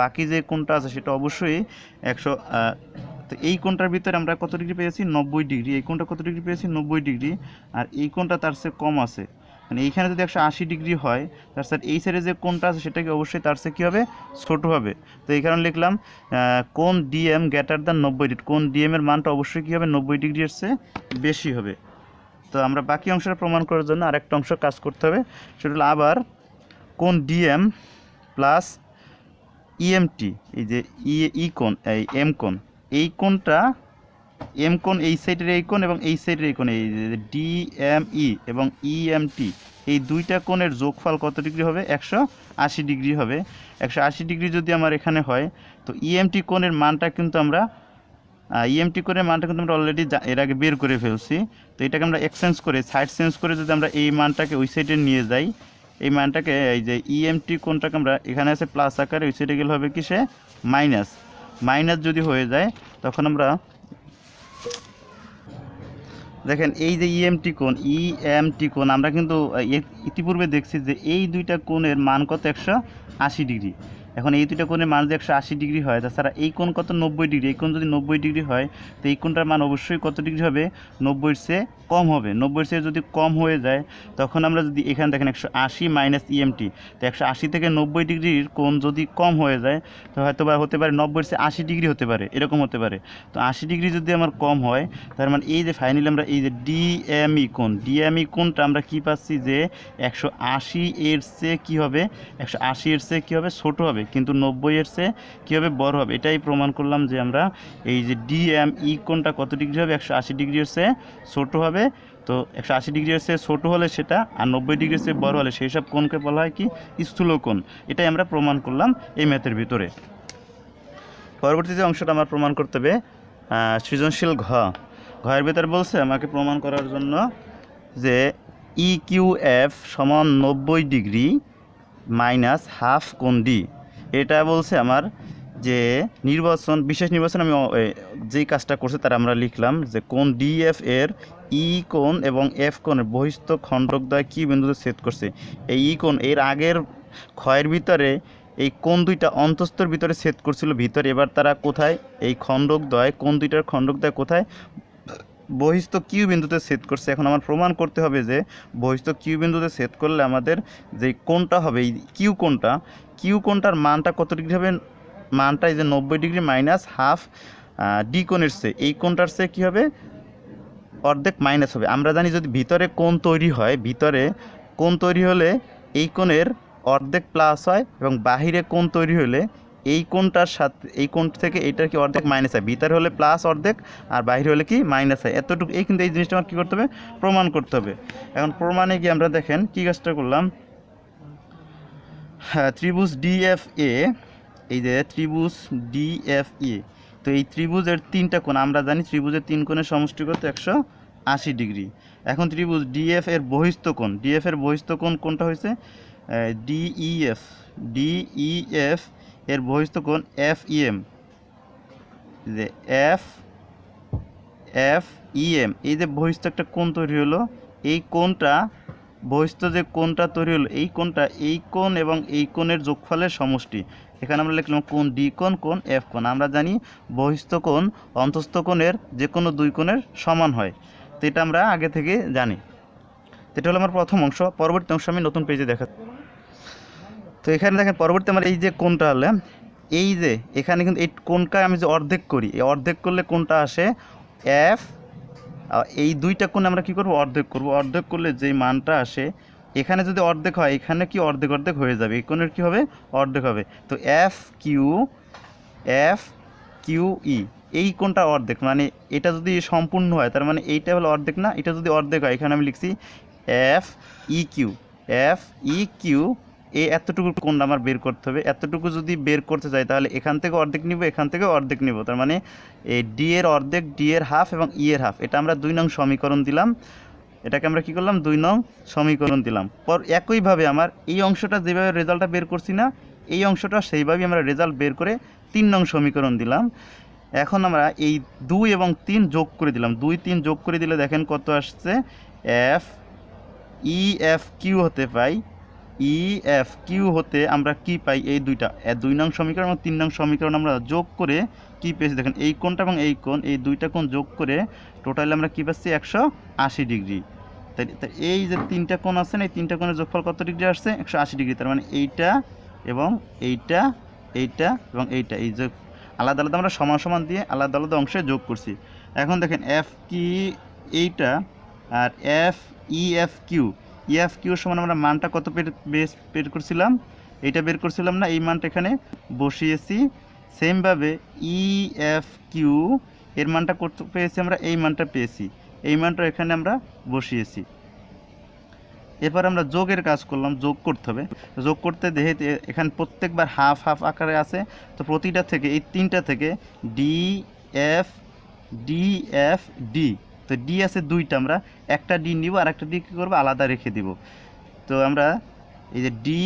বাকি যে কোণটা আছে সেটা অবশ্যই 100। তো এই কোণটার ভিতরে আমরা কত ডিগ্রি পেয়েছি, 90 ডিগ্রি। এই কোণটা কত ডিগ্রি পেয়েছি, 90 ডিগ্রি। আর এই কোণটা তার চেয়ে কম আছে, মানে এইখানে যদি 180 ডিগ্রি হয়, তার সাথে এই সাইডে যে কোণটা আছে সেটাকে অবশ্যই তার চেয়ে কী হবে, ছোটো হবে। তো এই কারণে লিখলাম কোণ ডিএম গ্রেটার দ্যান 90 ডিগ্রি, কোণ ডিএম এর মানটা অবশ্যই কী হবে, 90 ডিগ্রির চেয়ে বেশি হবে। তো আমরা বাকি অংশটা প্রমাণ করার জন্য আরেকটা অংশ কাজ করতে হবে, সেটা হলো আবার কোণ ডিএম প্লাস ইএমটি, এই যে ই কোণ, এই এম কোণ, এই কোণটা এম কোণ এই সাইডের এই কোণ এবং এই সাইডের এই কোণ, এই ডিএমই এবং ইএমটি এই দুইটা কোণের যোগফল কত ডিগ্রি হবে, 180 ডিগ্রি হবে। 180 ডিগ্রি যদি আমার এখানে হয়, তো ইএমটি কোণের মানটা কিন্তু আমরা অলরেডি এর আগে বের করে ফেলছি। তো এটাকে আমরা এক্সচেঞ্জ করে, সাইড চেঞ্জ করে যদি আমরা এই মানটাকে ওই সাইডে নিয়ে যাই, এই মানটাকে এই যে ইএমটি কোণটাকে আমরা এখানে আছে প্লাস আকারে, ওই সাইডে গেলে হবে কি সে মাইনাস যদি হয়ে যায়, তখন আমরা দেখেন এই যে ইএমটি কোণ আমরা কিন্তু ইতিপূর্বে দেখছি যে এই দুইটা কোণের মান কত, 180 ডিগ্রি। এখন এই দুইটা কোণের মান যদি 180 ডিগ্রি হয়, তাছাড়া এই কোণ কত, 90 ডিগ্রি। এই কোণ যদি 90 ডিগ্রি হয়, তো এই কোণটার মান অবশ্যই কত ডিগ্রি হবে, 90-এর চেয়ে কম হবে। 90-এর চেয়ে যদি কম হয়ে যায়, তখন আমরা যদি এখানে দেখেন 180 মাইনাস ইএমটি, তো 180 থেকে 90 ডিগ্রির কোণ যদি কম হয়ে যায়, তো হয়তো বা হতে পারে 90-এর চেয়ে 80 ডিগ্রি হতে পারে, এরকম হতে পারে। তো 80 ডিগ্রি যদি আমার কম হয়, তার মানে এই যে ফাইনালি আমরা এই যে ডিএমই কোণটা আমরা কি পাচ্ছি, যে 180 এর চেয়ে কী হবে, 180 এর চেয়ে কী হবে, ছোটো হবে, কিন্তু 90 এর চেয়ে কী হবে, বড় হবে। এটাই প্রমাণ করলাম যে আমরা এই যে ডিএমই কোণটা কত ডিগ্রি হবে, 180 ডিগ্রির চেয়ে ছোটো হবে। তো 180 ডিগ্রির চেয়ে ছোটো হলে সেটা, আর 90 ডিগ্রির চেয়ে বড় হলে সেই সব কোণকে বলা হয় কি, স্থূল কোণ। এটাই আমরা প্রমাণ করলাম এই ম্যাথের ভিতরে। পরবর্তী যে অংশটা আমার প্রমাণ করতে হবে সৃজনশীল ঘয়ের ভিতরে বলছে আমাকে প্রমাণ করার জন্য যে ইকিউএফ সমান 90 ডিগ্রি মাইনাস হাফ কোণ ডি। এটা বলছে আমার যে বিশেষ নির্বাচন আমি যেই কাজটা করছে তার আমরা লিখলাম যে কোণ ডিএফ এর ই কোণ এবং এফ কোণের বহিস্থ খণ্ডকদ্বয় কি বিন্দুতে ছেদ করছে। এই ই কোণ এর আগের ক্ষয়ের ভিতরে এই কোণ দুইটা অন্তঃস্থর ভিতরে ছেদ করছিল ভিতরে, এবার তারা কোথায়, এই কোণ দুইটার খণ্ডকদ্বয় কোথায়, বহিস্থ কিউ বিন্দুতে ছেদ করছে। এখন আমার প্রমাণ করতে হবে যে বহিস্থ কিউ বিন্দুতে ছেদ করলে আমাদের যে কোণটা হবে, এই কিউ কোণটার মানটা কত ডিগ্রি হবে, মানটা এই যে 90 ডিগ্রি মাইনাস হাফ ডি কোণের চেয়ে, এই কোণটার চেয়ে কী হবে, অর্ধেক মাইনাস হবে। আমরা জানি যদি ভিতরে কোণ তৈরি হয়, ভিতরে কোণ তৈরি হলে এই কোণের অর্ধেক প্লাস হয়, এবং বাহিরে কোণ তৈরি হলে এই কোণটার সাথে এই কোণ থেকে এইটার কি অর্ধেক মাইনাস হয়। ভিতরে হলে প্লাস অর্ধেক আর বাইরে হলে কি মাইনাস হয়, এতটুকু। কিন্তু এই জিনিসটা আমার কী করতে হবে, প্রমাণ করতে হবে। এখন প্রমাণে গিয়ে আমরা দেখেন কী কাজটা করলাম, হ্যাঁ, ত্রিভুজ ডিএফএ, এই যে ত্রিভুজ ডিএফএ, তো এই ত্রিভুজের 3টা কোণ আমরা জানি, ত্রিভুজের 3 কোণের সমষ্টি কত 180 ডিগ্রি। এখন ত্রিভুজ ডিএফ এর বহিস্থ কোণ, ডিএফ এর বহিস্থ কোণ কোনটা হয়েছে ডিইএফ, ডিইএফ এর বহিস্থ কোণ এফইএম, যে এফ এফ ইএম, এই যে বহিস্থ একটা কোণ তৈরি হলো, এই কোণটা বহিস্থ যে কোণটা তৈরি হলো, এই কোণটা এই কোণ এবং এই কোণের যোগফলের সমষ্টি। এখানে আমরা লিখলাম কোণ ডি কোণ, কোণ এফ কোণ। আমরা জানি বহিস্থ কোণ অন্তস্থ কোণের যে কোনো 2 কোণের সমান হয়, তো এটা আমরা আগে থেকে জানি। তো এটা হলো আমার প্রথম অংশ। পরবর্তী অংশ আমি নতুন পেজে দেখা। তো এখানে দেখেন পরবর্তী আমার এই যে কোণটা হলে, এই যে এখানে কিন্তু এই কোণটা আমি যে অর্ধেক করি, এই অর্ধেক করলে কোণটা আসে এফ, এই 2টা কোণ আমরা কি করব অর্ধেক করব। অর্ধেক করলে যেই মানটা আসে, এখানে যদি অর্ধেক হয় এখানে কি অর্ধেক অর্ধেক হয়ে যাবে, এই কোণের কি হবে অর্ধেক হবে। তো এফ কিউ ই, এই কোণটা অর্ধেক, মানে এটা যদি সম্পূর্ণ হয় তার মানে এইটা হলো অর্ধেক না, এটা যদি অর্ধেক হয় এখানে আমি লিখছি এফ ই কিউ, এই এতটুকু কোণ আমার বের করতে হবে। এতটুকু যদি বের করতে চাই তাহলে এখান থেকে অর্ধেক নিব, এখান থেকে অর্ধেক নিব, তার মানে এই ডি এর অর্ধেক, ডি এর হাফ এবং ই এর হাফ, এটা আমরা 2 নং সমীকরণ দিলাম। এটাকে আমরা কি করলাম 2 নং সমীকরণ দিলাম। পর একইভাবে আমার এই অংশটা যেভাবে রেজাল্টটা বের করছি না, এই অংশটা সেইভাবেই আমরা রেজাল্ট বের করে 3 নং সমীকরণ দিলাম। এখন আমরা এই 2 এবং 3 যোগ করে দিলাম। 2 3 যোগ করে দিলে দেখেন কত আসছে, এফ ই এফ কিউ হতে পাই, ই এফ কিউ হতে আমরা কি পাই, এই 2 নং সমীকরণ এবং 3 নং সমীকরণ আমরা যোগ করে কি পেয়েছি দেখেন, এই কোণটা এবং এই কোণ, এই 2টা কোণ যোগ করে টোটালি আমরা কি পাচ্ছি 180 ডিগ্রি। তাই এই যে 3টা কোণ আছে না, এই 3টা কোণের যোগফল কত ডিগ্রি আসছে 180 ডিগ্রি। তার মানে এইটা এবং এইটা, এইটা এবং এইটা, এই যে আলাদা আলাদা আমরা সমান সমান দিয়ে আলাদা আলাদা অংশে যোগ করছি। এখন দেখেন এফ কি এইটা, আর F E F Q, EF Q সমান আমরা মানটা কত বের করছিলাম, এইটা বের করছিলাম না, এই মানটা এখানে বসিয়েছি। সেমভাবে ই এফ কিউ এর মানটা করতে পেয়েছি আমরা, এই মানটা পেয়েছি, এই মানটা এখানে আমরা বসিয়েছি। এরপর আমরা যোগের কাজ করলাম, যোগ করতে হবে। যোগ করতে দেখে এখানে প্রত্যেকবার হাফ হাফ আকারে আছে, তো প্রতিটা থেকে এই 3টা থেকে ডি এফ ডি, তো ডি আছে 2টা, আমরা একটা ডি নিব আর একটা ডি কী করবো আলাদা রেখে দিব। তো আমরা এই যে ডি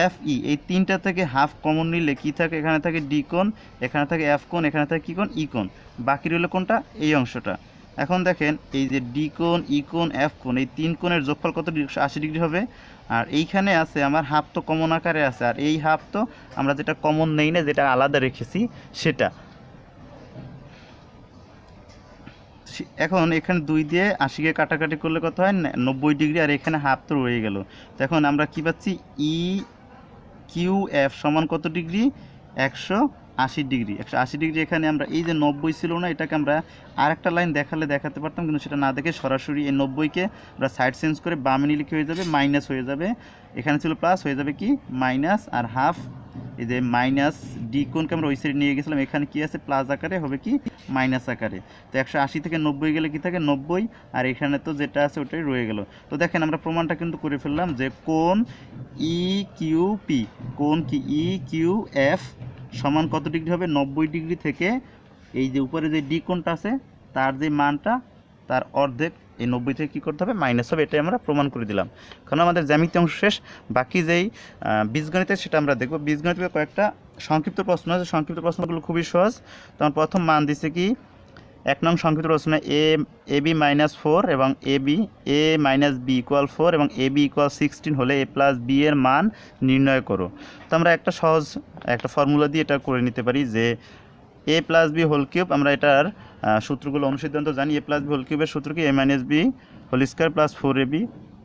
এফ ই, এই 3টা থেকে হাফ কমন নিলে কি থাকে, এখানে থাকে ডি কোণ, এখানে থাকে এফ কোণ, এখানে থাকে কি কোণ ই কোণ, বাকি রইল কোনটা এই অংশটা। এখন দেখেন এই যে ডি কোণ, ই কোণ, এফ কোণ, এই 3 কোণের যোগফল কত 180 ডিগ্রি হবে। আর এইখানে আছে আমার হাফ তো কমন আকারে আছে, আর এই হাফ তো আমরা যেটা কমন নেই না, যেটা আলাদা রেখেছি সেটা। এখন এখানে 2 দিয়ে 80কে কাটাকাটি করলে কত হয় 90 ডিগ্রি, আর এখানে হাফ তো রয়ে গেল। তো এখন আমরা কি পাচ্ছি ই কিউ এফ সমান কত ডিগ্রি 180 ডিগ্রি। 180 ডিগ্রি এখানে আমরা এই যে 90 ছিল না, এটাকে আমরা আরেকটা লাইন দেখালে দেখাতে পারতাম, কিন্তু সেটা না দেখে সরাসরি এই 90কে আমরা সাইড চেঞ্জ করে বামে নিলে কি হয়ে যাবে মাইনাস হয়ে যাবে, এখানে ছিল প্লাস হয়ে যাবে কি মাইনাস, আর হাফ এই যে মাইনাস ডি কোণকে আমরা ওই সাইড নিয়ে গেছিলাম, এখানে কি আছে প্লাস আকারে হবে কি মাইনাস আকারে। তো 180 থেকে 90 গেলে কি থাকে 90, আর এখানে তো যেটা আছে ওটাই রয়ে গেল। তো দেখেন আমরা প্রমাণটা কিন্তু করে ফেললাম যে কোণ ই কিউ পি, কোণ কি ই কিউ এফ সমান কত ডিগ্রি হবে 90 ডিগ্রি থেকে এই যে উপরে যে ডি কোণটা আছে তার যে মানটা তার অর্ধেক, এই 90 থেকে কী করতে হবে মাইনাস হবে, এটাই আমরা প্রমাণ করে দিলাম। কারণ আমাদের জ্যামিতি অংশ শেষ, বাকি যেই বীজগণিতের সেটা আমরা দেখব। বীজগণিতের কয়েকটা সংক্ষিপ্ত প্রশ্ন আছে, সংক্ষিপ্ত প্রশ্নগুলো খুবই সহজ। তখন প্রথম মান দিছে কি 1 নং সংক্ষিপ্ত প্রশ্ন এ বি -4 এবং এ মাইনাস বি ইকুয়াল 4 এবং এ বি ইকুয়াল 16 হলে এ প্লাস বি এর মান নির্ণয় করো। তো আমরা একটা সহজ একটা ফর্মুলা দিয়ে এটা করে নিতে পারি যে a plus b whole cube, আমরা এটার সূত্রগুলো অনুসিদ্ধান্ত জানি। এ প্লাস বি হোল কিউবের সূত্র কি a minus b whole square plus 4ab।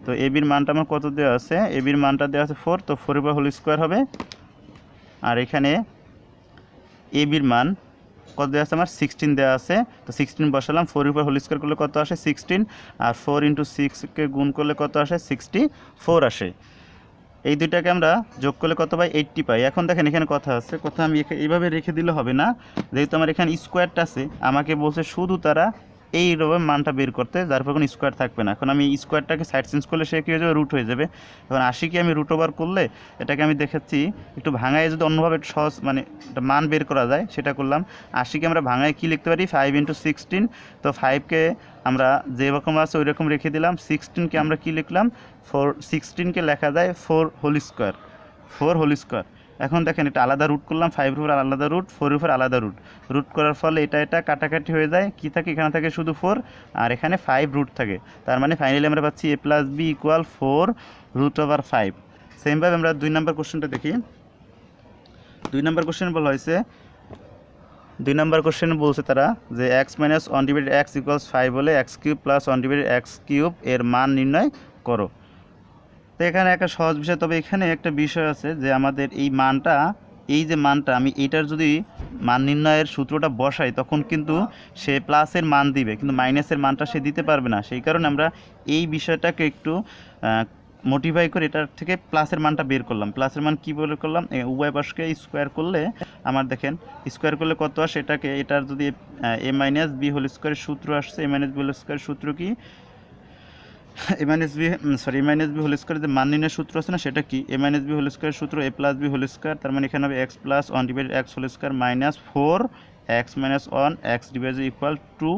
তো এ বির মানটা আমার কত দেওয়া আছে, এ বির মানটা দেওয়া আছে 4, তো 4 হোল স্কোয়ার হবে। আর এখানে এ বির মান কত দেওয়া আছে আমার 16 দেওয়া আছে, তো 16 বসালাম, 4 হোল স্কোয়ার করলে কত আসে 16, আর 4 × 6কে গুণ করলে কত আসে 64 আসে। এই দুইটাকে আমরা যোগ করলে কত পাই 80 পাই। এখন দেখেন এখানে কথা আছে, কথা আমি এইভাবে রেখে দিলে হবে না, যেহেতু আমার এখানে স্কোয়ারটা আছে, আমাকে বলছে শুধু তারা এইভাবে মানটা বের করতে, যার ফলে কোনো স্কোয়ার থাকবে না। এখন আমি স্কোয়ারটাকে সাইড চেঞ্জ করলে সে কী হয়ে যাবে, রুট হয়ে যাবে। এখন 80কে আমি রুট ওভার করলে এটাকে আমি দেখাচ্ছি একটু ভাঙায়, যদি অন্যভাবে একটু সহজ মানে একটা মান বের করা যায় সেটা করলাম। 80কে আমরা ভাঙায় কী লিখতে পারি, 5 × 16। তো 5কে আমরা যেরকম আছে ওই রকম রেখে দিলাম। 16কে আমরা কী লিখলাম, 4। 16কে লেখা যায় 4 হোল স্কোয়ার, 4 হোল স্কোয়ার। এখন দেখেন এটা আলাদা রুট করলাম, 5-এর উপর আলাদা রুট, 4-এর উপর আলাদা রুট। রুট করার ফলে এটা কাটাকাটি হয়ে যায়, কী থাকে, এখানে থাকে শুধু 4 আর এখানে 5 রুট থাকে। তার মানে ফাইনালি আমরা পাচ্ছি a + b = 4 √5। সেমভাবে আমরা 2 নম্বর কোশ্চেনটা দেখি। 2 নম্বর কোশ্চেন বলা হয়েছে, 2 নম্বর কোশ্চেন বলছে তারা যে x - 1/x = 5 হলে x³ + 1/x³ এর মান নির্ণয় করো। তো এখানে একটা সহজ বিষয়, তবে এখানে একটা বিষয় আছে যে আমাদের এই মানটা, এই যে মানটা আমি এটার যদি মান নির্ণয়ের সূত্রটা বসাই তখন কিন্তু সে প্লাসের মান দিবে, কিন্তু মাইনাসের মানটা সে দিতে পারবে না। সেই কারণে আমরা এই বিষয়টাকে একটু মোটিফাই করে এটার থেকে প্লাসের মানটা বের করলাম। প্লাসের মান কী বের করলাম, উভয় পাশকে স্কোয়ার করলে আমার দেখেন স্কোয়ার করলে কত আসে, এটার যদি a - b হোল স্কোয়ারের সূত্র আসছে, a - b হোল স্কোয়ারের সূত্র কি, a - b হোল স্কোয়ারের যে মান নির্ণয়ের সূত্র আছে না, সেটা কি, a - b হোল স্কোয়ারের সূত্র a + b হোল স্কোয়ার। তার মানে এখানে হবে x + 1/x whole square minus 4x - 1 x = 2।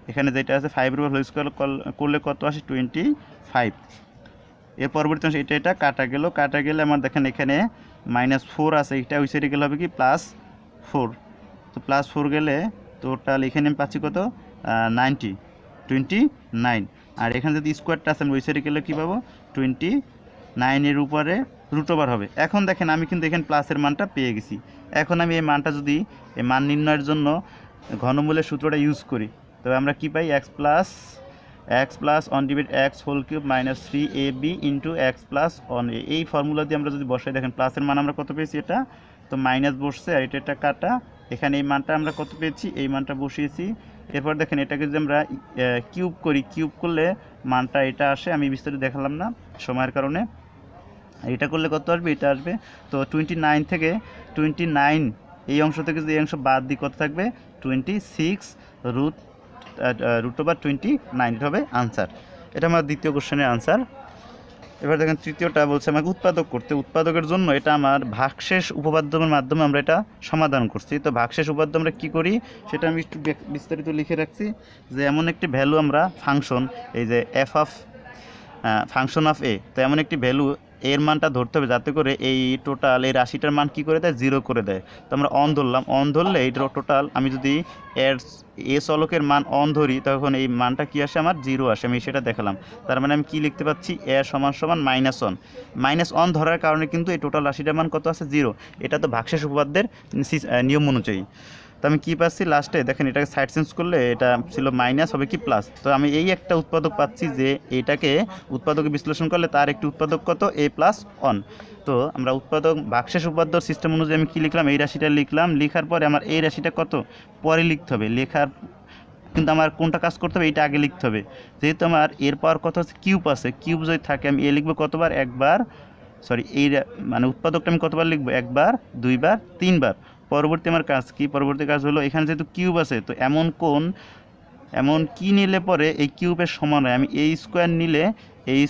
এখানে যেটা আছে 5-এর উপর হোল স্কোয়ার করলে কত আসে, 25। এর পরবর্তী অংশ এটা কাটা গেলে আমার দেখেন এখানে -4 আছে, এটা ওই সাইডে গেলে হবে কি +4। তো +4 গেলে টোটাল এখানে আমি পাচ্ছি কত, 29। আর এখানে যদি স্কোয়ারটা আছে আমি ওই সাইডে গেলে কী পাবো, 29-এর উপরে √ওভার হবে। এখন দেখেন আমি কিন্তু এখানে প্লাসের মানটা পেয়ে গেছি। এখন আমি এই মানটা যদি এই মান নির্ণয়ের জন্য ঘনমূলের সূত্রটা ইউজ করি, তবে আমরা কি পাই, x + 1/x³ - 3ab × x + 1a। এই ফর্মুলা দিয়ে আমরা যদি বসাই, দেখেন প্লাসের মান আমরা কত পেয়েছি, এটা তো মাইনাস বসছে আর এটা কাটা, এখানে এই মানটা আমরা কত পেয়েছি, এই মানটা বসিয়েছি। এরপর দেখেন এটাকে যদি আমরা কিউব করি, কিউব করলে মানটা এটা আসে, আমি বিস্তারিত দেখালাম না সময়ের কারণে। এটা করলে কত আসবে, এটা আসবে। তো 29 থেকে 29 এই অংশ থেকে যদি এই অংশ বাদ দিই কত থাকবে, 26 √29। এটা হবে আনসার। এটা আমার দ্বিতীয় কোশ্চেনের আনসার। এবার দেখেন তৃতীয়টা বলছে আমাকে উৎপাদক করতে। উৎপাদকের জন্য এটা আমার ভাগশেষ উপপাদ্যের মাধ্যমে আমরা এটা সমাধান করছি। তো ভাগশেষ উপপাদ্য আমরা কী করি সেটা আমি একটু বিস্তারিত লিখে রাখছি, যে এমন একটি ভ্যালু আমরা ফাংশন, এই যে ফাংশন অফ এ, তো এমন একটি ভ্যালু এর মানটা ধরতে হবে যাতে করে এই টোটাল এই রাশিটার মান কী করে দেয়, 0 করে দেয়। তো আমরা অন ধরলাম, অন ধরলে এই টোটাল আমি যদি এ চলকের মান অন ধরি তখন এই মানটা কী আসে, আমার 0 আসে। আমি সেটা দেখালাম। তার মানে আমি কী লিখতে পাচ্ছি, এ সমান -1 ধরার কারণে কিন্তু এই টোটাল রাশিটার মান কত আছে, 0। এটা তো ভাগশেষ উপপাদ্যের নিয়ম অনুযায়ী। তো আমি কী পাচ্ছি লাস্টে, দেখেন এটাকে সাইড চেঞ্জ করলে এটা ছিল মাইনাস, হবে কি প্লাস। তো আমি এই একটা উৎপাদক পাচ্ছি, যে এটাকে উৎপাদকে বিশ্লেষণ করলে তার একটি উৎপাদক কত, a + 1। তো আমরা উৎপাদক ভাগশেষ উপপাদ্যর সিস্টেম অনুযায়ী আমি কী লিখলাম, এই রাশিটা লিখলাম। লিখার পরে আমার এই রাশিটা কত পরে লিখতে হবে, কিন্তু আমার কোনটা কাজ করতে হবে, এইটা আগে লিখতে হবে। যেহেতু আমার এর পাওয়ার কত আছে, কিউব আছে, কিউব যদি থাকে আমি এ লিখবো কতবার, একবার, এই মানে উৎপাদকটা আমি কতবার লিখবো, একবার, দুইবার, তিনবার। পরবর্তী আমার কাজ কি, পরবর্তী কাজ হলো এখানে যেহেতু কিউব আছে, তো এমন কি নিলে পরে এই কিউবের সমান হয়। আমি এই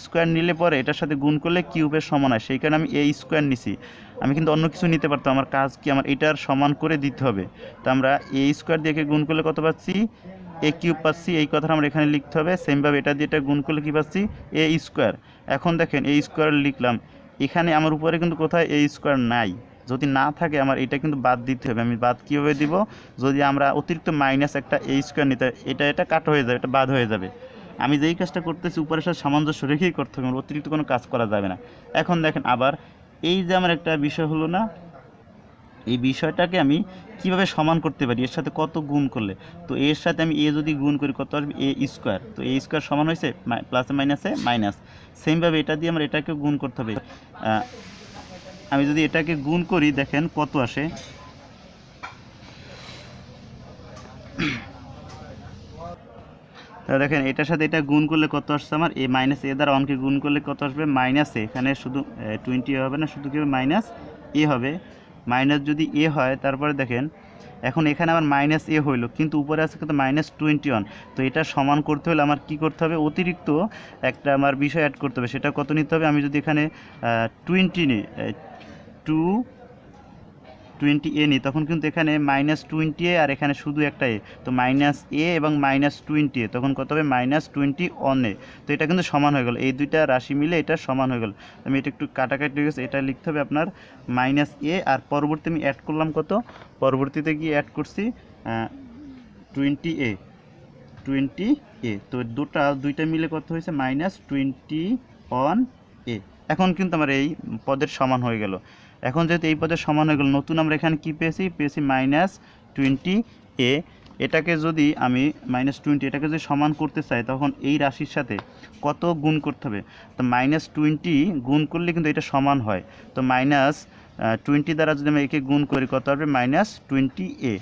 স্কোয়ার নিলে পরে এটার সাথে গুণ করলে কিউবের সমান হয়, সেই কারণে আমি এই স্কোয়ার নিছি। আমি কিন্তু অন্য কিছু নিতে পারতাম, আমার কাজ কি, আমার এটার সমান করে দিতে হবে। তো আমরা এই স্কোয়ার দিয়ে গুণ করলে কত পাচ্ছি, a³ পাচ্ছি। এই কথাটা আমরা এখানে লিখতে হবে। সেমভাবে এটা দিয়ে এটা গুণ করলে কী পাচ্ছি, a²। এখন দেখেন এই স্কোয়ার লিখলাম, এখানে আমার উপরে কিন্তু কোথায় এই স্কোয়ার নাই। যদি না থাকে আমার এটা কিন্তু বাদ দিতে হবে। আমি বাদ কীভাবে দিব, যদি আমরা অতিরিক্ত মাইনাস একটা এই স্কোয়ার নিতে, এটা কাট হয়ে যাবে, এটা বাদ হয়ে যাবে। আমি যেই কাজটা করতেছি উপরের সাথে সামঞ্জস্য রেখেই করতে হবে, অতিরিক্ত কোনো কাজ করা যাবে না। এখন দেখেন আবার এই যে আমার একটা বিষয় হলো না, এই বিষয়টাকে আমি কিভাবে সমান করতে পারি, এর সাথে কত গুণ করলে। তো এর সাথে আমি যদি গুণ করি কত আসবে, a²। তো a² সমান হয়েছে প্লাসে মাইনাসে মাইনাস। সেমভাবে এটা দিয়ে আমরা এটাকে গুণ করতে হবে। আমি যদি এটাকে গুণ করি দেখেন কত আসে, দেখেন এটার সাথে এটা গুণ করলে কত আসছে, আমার a দ্বারা অনকে গুণ করলে কত আসবে, -a। এখানে শুধু 20 হবে না, শুধু কি হবে, -a হবে। মাইনাস যদি a হয়, তারপরে দেখেন এখন এখানে আমার মাইনাস এ হইলো, কিন্তু উপরে আছে কিন্তু -21। তো এটা সমান করতে হলে আমার কি করতে হবে, অতিরিক্ত একটা আমার বিষয় অ্যাড করতে হবে। সেটা কত নিতে হবে, আমি যদি এখানে 20 নিই, 220 নিই, তখন কিন্তু এখানে -20 আর এখানে শুধু একটা এ, তো -a এবং -20, তখন কত হবে -21 তো এটা কিন্তু সমান হয়ে গেল, এই দুইটা রাশি মিলে এটা সমান হয়ে গেল। আমি এটা একটু কাটাকাটি হয়ে গেছে, এটা লিখতে হবে আপনার -a, আর পরবর্তী আমি অ্যাড করলাম কত, পরবর্তীতে গিয়ে অ্যাড করছি 20a, তো দুইটা মিলে কত হয়েছে -21a। এখন কিন্তু আমার এই পদের সমান হয়ে গেল। এখন যেহেতু এই পদের সমান হয়ে গেল, নতুন আমরা এখানে কি পেয়েছি -20a। এটাকে যদি আমি -20 এটাকে যদি সমান করতে চাই, তখন এই রাশির সাথে কত গুণ করতে হবে, তো -20 গুণ করলে কিন্তু এটা সমান হয়। তো -20 দ্বারা যদি আমি একে গুণ করি, কত হবে -20a।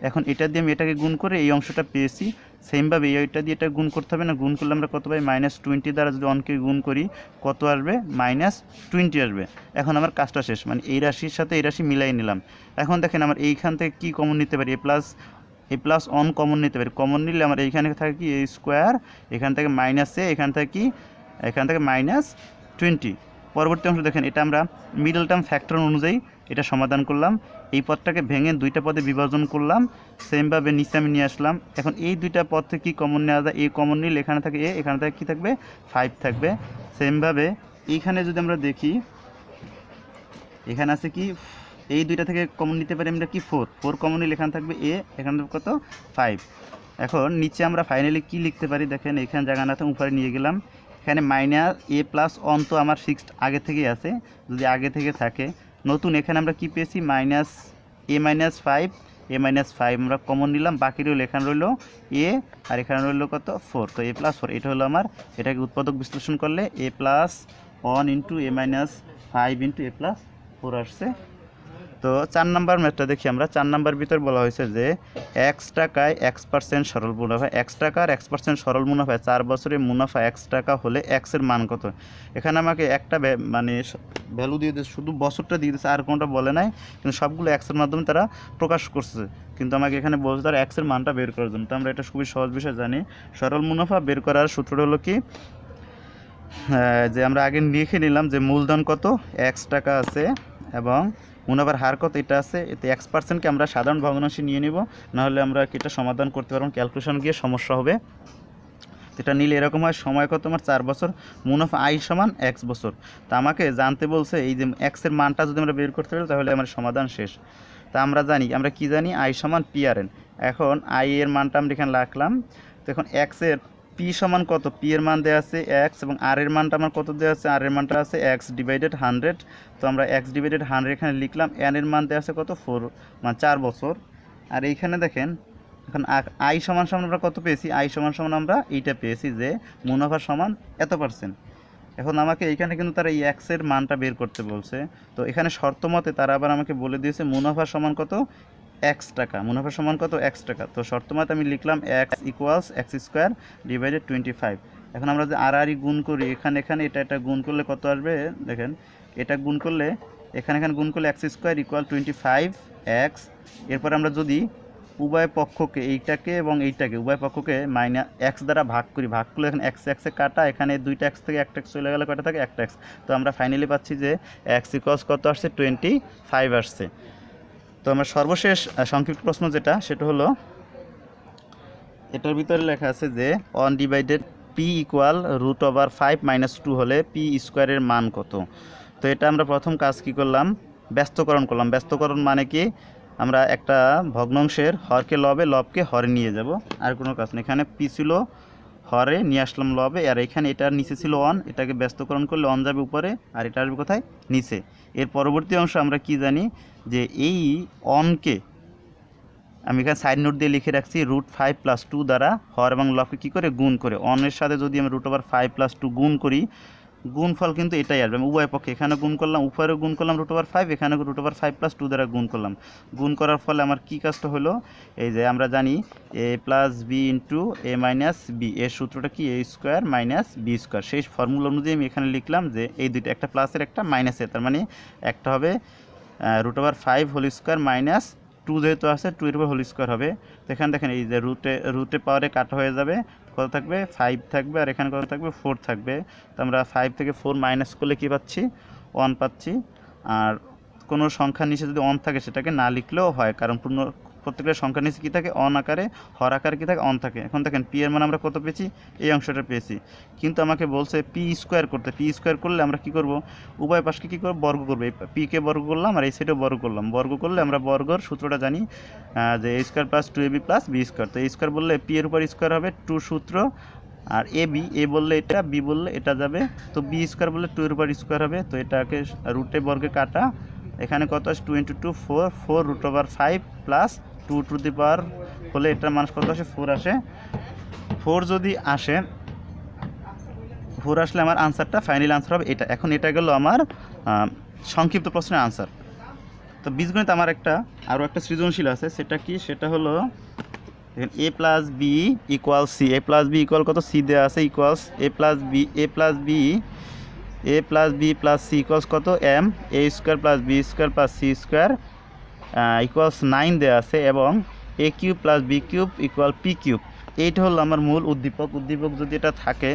এখন এটা দিয়ে আমি এটাকে গুণ করে এই অংশটা পেয়েছি। সেমভাবে এইটা দিয়ে এটা গুণ করতে হবে না, গুণ করলে আমরা কত পাই, -20 দ্বারা যদি অঙ্কে গুণ করি কত আসবে, -20 আসবে। এখন আমার কাজটা শেষ, মানে এই রাশির সাথে এই রাশি মিলাই নিলাম। এখন দেখেন আমার এইখান থেকে কি কমন নিতে পারি, a+1 কমন নিতে পারি। কমন নিলে আমার এইখানে থাকে কি a², এখান থেকে -a, এখান থেকে -20। পরবর্তী অংশ দেখেন, এটা আমরা মিডল টার্ম ফ্যাক্টর অনুযায়ী এটা সমাধান করলাম। এই পদটাকে ভেঙে দুইটা পদে বিভাজন করলাম, সেমভাবে নিচে আমি নিয়ে আসলাম। এখন এই দুইটা পদ থেকে কী কমন নেওয়া যায়, এ কমন নিলে এখানে থাকে এ, এখানে থাকে কী থাকবে 5 থাকবে। সেমভাবে এইখানে যদি আমরা দেখি, এখানে আছে কি, এই দুইটা থেকে কমন নিতে পারি আমরা কি 4 কমন নিলে এখানে থাকবে এ, এখানে কত 5। এখন নিচে আমরা ফাইনালি কি লিখতে পারি, দেখেন এখানে জায়গা না থাকে উপরে নিয়ে গেলাম। এখানে -a+1 তো আমার ফিক্সড আগে থেকেই আছে, যদি আগে থেকে থাকে, নতুন এখানে আমরা কি পেয়েছি a-5 আমরা কমন নিলাম, বাকি রইল এখানে রইল এ আর এখানে রইল কত 4। তো a+4 এটা হলো আমার, এটাকে উৎপাদক বিশ্লেষণ করলে a+1 × a-5 × a+4 আসছে। তো 4 নাম্বার ম্যাথটা দেখি আমরা। 4 নাম্বার ভিতর বলা হয়েছে যে x টাকায় x% সরল মুনাফা, x টাকার x% সরল মুনাফায় 4 বছরে মুনাফা x টাকা হলে x এর মান কত। এখানে আমাকে একটা মানে ভ্যালু দিয়ে দিয়েছে, শুধু বছরটা দিয়ে দিয়েছে, আর কোনটা বলে নাই, কিন্তু সবগুলো x এর মাধ্যমে তারা প্রকাশ করছে। কিন্তু আমাকে এখানে বলছে তারা x এর মানটা বের করার জন্য। তো আমরা এটা খুবই সহজ বিষয় জানি। সরল মুনাফা বের করার সূত্রটা হলো কি, যে আমরা আগে লিখে নিলাম যে মূলধন কত x টাকা আছে এবং মুনাফার হার কত এটা আছে, এতে x%কে আমরা সাধারণ ভগ্নাংশে নিয়ে নিব, নাহলে আমরা এটা সমাধান করতে পারবো, ক্যালকুলেশন গিয়ে সমস্যা হবে। এটা নিলে এরকম হয়, সময় কত আমার 4 বছর, মুনাফা i = x বছর। তা আমাকে জানতে বলছে এই যে x এর মানটা যদি আমরা বের করতে পারি তাহলে আমার সমাধান শেষ। তা আমরা কি জানি i = PRN। এখন i এর মানটা আমরা এখানে রাখলাম। তো এখন x এর p সমান কত, p এর মান দেওয়া আছে x, এবং r এর মানটা আমার কত দেওয়া আছে, r এর মানটা আছে x/100। তো আমরা x/100 এখানে লিখলাম। n এর মান দেওয়া আছে কত 4, মানে 4 বছর। আর এইখানে দেখেন, এখন i সমান আমরা কত পেয়েছি, i সমান আমরা এইটা পেয়েছি যে মুনাফা সমান এত %। এখন আমাকে এইখানে কিন্তু তারা এই x এর মানটা বের করতে বলছে। তো এখানে শর্ত মতে তারা আবার আমাকে বলে দিয়েছে মুনাফা সমান কত x টাকা, মুনাফা সমান কত x টাকা। তো শর্ত মতে আমি লিখলাম x = x²/25। এখন আমরা যে আর গুণ করি, এখানে এটা গুণ করলে কত আসবে, দেখেন এটা গুণ করলে এখানে গুণ করলে x² = 25x। এরপর আমরা যদি উভয় পক্ষকে, এইটাকে এবং এইটাকে উভয় পক্ষকে -x দ্বারা ভাগ করলে এখানে x এ কাটা, এখানে দুইটা x থেকে একটা x চলে গেলে কয়টা থাকে, একটা x। তো আমরা ফাইনালি পাচ্ছি যে x = কত আসছে 25 আসছে। তো আমরা সর্বশেষ সংক্ষিপ্ত প্রশ্ন সেটা হলো, এটার ভিতরে লেখা আছে যে 1/p = √5 - 2 হলে p² এর মান কত। তো এটা আমরা প্রথম কাজ কি করলাম, ব্যস্তকরণ করলাম। ব্যস্তকরণ মানে কি, আমরা একটা ভগ্নাংশের হরকে লবে, লবকে হরে নিয়ে যাব, আর কোনো কাজ নেই। এখানে p ছিল হরে, নিয়ে আসলাম লবে, আর এখানে এটার নিচে ছিল 1, এটাকে ব্যস্তকরণ করলে 1 যাবে উপরে আর এটা আসবে কোথায়, নিচে। এর পরবর্তী অংশ আমরা কি জানি যে এই 1কে আমি এখানে সাইড নোট দিয়ে লিখে রাখছি √5 + 2 দ্বারা হর এবং লবকে কী করে গুণ করে, 1 এর সাথে যদি আমি √5 + 2 গুণ করি, গুণফল কিন্তু এটাই আসবে। আমি উভয় পক্ষে এখানে গুণ করলাম, উপরেও গুণ করলাম √5, এখানে √5 + 2 দ্বারা গুণ করলাম। গুণ করার ফলে আমার কি কাজটা হলো, এই যে আমরা জানি a + b × a - b, এর সূত্রটা কি a² - b²। সেই ফর্মুলা অনুযায়ী আমি এখানে লিখলাম যে এই দুইটা, একটা প্লাসের একটা মাইনাসের, তার মানে একটা হবে √5² - টু যেহেতু আছে 2 এর উপর হোল স্কোয়ার হবে। তো এখানে দেখেন এই যে রুটে পাওয়ারে কাটা হয়ে যাবে, কত থাকবে 5 থাকবে, আর এখানে কত থাকবে 4 থাকবে। তো আমরা 5 থেকে 4 মাইনাস করলে কী পাচ্ছি 1 পাচ্ছি। আর কোনো সংখ্যার নিচে যদি অন থাকে সেটাকে না লিখলেও হয়, কারণ প্রত্যেকটা সংখ্যার নিচে কী থাকে অন আকারে, হর আকারে কী থাকে অন থাকে। এখন দেখেন পি এর মান আমরা কত পেয়েছি, এই অংশটা পেয়েছি, কিন্তু আমাকে বলছে পি স্কোয়ার করতে। পি স্কোয়ার করলে আমরা কী করব, উভয় পাশকে কী করব বর্গ করবো। এই পিকে বর্গ করলাম আর এই সাইডেও বর্গ করলাম। বর্গ করলে আমরা বর্গর সূত্রটা জানি যে a square plus 2ab plus b square. তো এ স্কোয়ার বললে পি এর উপর স্কোয়ার হবে 2 সূত্র, আর এ বললে এটা, বি বললে এটা যাবে। তো বি স্কোয়ার বললে 2 এর উপর স্কোয়ার হবে। তো এটাকে রুটে বর্গে কাটা, এখানে কত আসে 2 × 2 4, 4 √5 প্লাস 2 টু দি পাওয়ার হলে এটার মান কত আসে 4 আসে। 4 যদি আসে, 4 আসলে আমার আনসারটা ফাইনাল আনসার হবে এটা। এখন এটা গেল আমার সংক্ষিপ্ত প্রশ্নের আনসার। তো বীজগণিত আমার আরও একটা সৃজনশীল আছে, সেটা কি, সেটা হলো a plus b equal c. A plus b equal কত, সি দেওয়া আছে, equals a plus b plus c equals কত m, a square plus b square plus c square equals 9 দেওয়া আছে, এবং a cube plus b cube equal p cube. এইটা হলো আমার মূল উদ্দীপক। যদি এটা থাকে,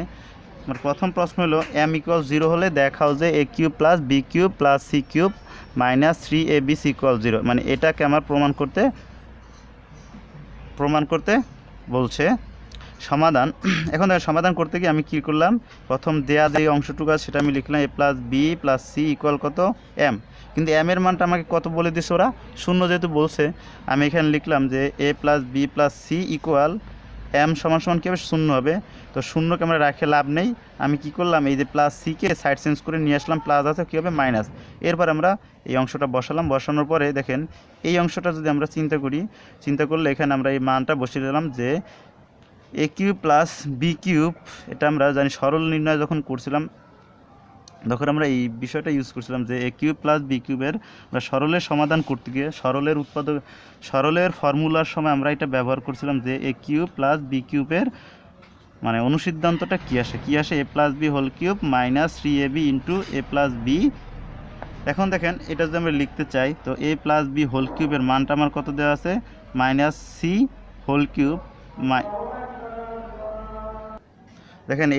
আমার প্রথম প্রশ্ন হলো এম ইকুয়াল 0 হলে দেখাও যে a cube plus b cube plus c cube minus 3ab equal 0, মানে এটাকে আমার প্রমাণ করতে বলছে। সমাধান, এখন সমাধান করতে গিয়ে আমি কী করলাম, প্রথম দেয়া যে অংশটুকু আছে সেটা আমি লিখলাম a plus b plus c equal কত এম, কিন্তু এম এর মানটা আমাকে কত বলে দিছে ওরা, 0 যেহেতু বলছে, আমি এখানে লিখলাম যে a plus b plus c equal m সমান কী হবে 0 হবে। তো 0কে আমরা রাখে লাভ নেই, আমি কি করলাম এই যে প্লাস সিকে সাইড চেঞ্জ করে নিয়ে আসলাম, প্লাস আছে কী হবে মাইনাস। এরপর আমরা এই অংশটা বসালাম, বসানোর পরে দেখেন এই অংশটা যদি আমরা চিন্তা করলে এখানে আমরা এই মানটা বসিয়ে দিলাম যে a cube plus b cube, এটা আমরা জানি সরল নির্ণয় যখন করছিলাম তখন আমরা এই বিষয়টা ইউজ করছিলাম যে এ কিউব প্লাস বি কিউবের আমরা সরলের সমাধান করতে গিয়ে সরলের ফর্মুলার সময় আমরা এটা ব্যবহার করছিলাম যে এ কিউব প্লাস বি কিউবের মানে অনুসিদ্ধান্তটা কী আসে a plus b whole cube minus 3ab into a plus b. এখন দেখেন এটা যদি আমরা লিখতে চাই, তো এ প্লাস বি হোল কিউবের মানটা আমার কত দেওয়া আছে মাইনাস সি হোল কিউব। দেখেন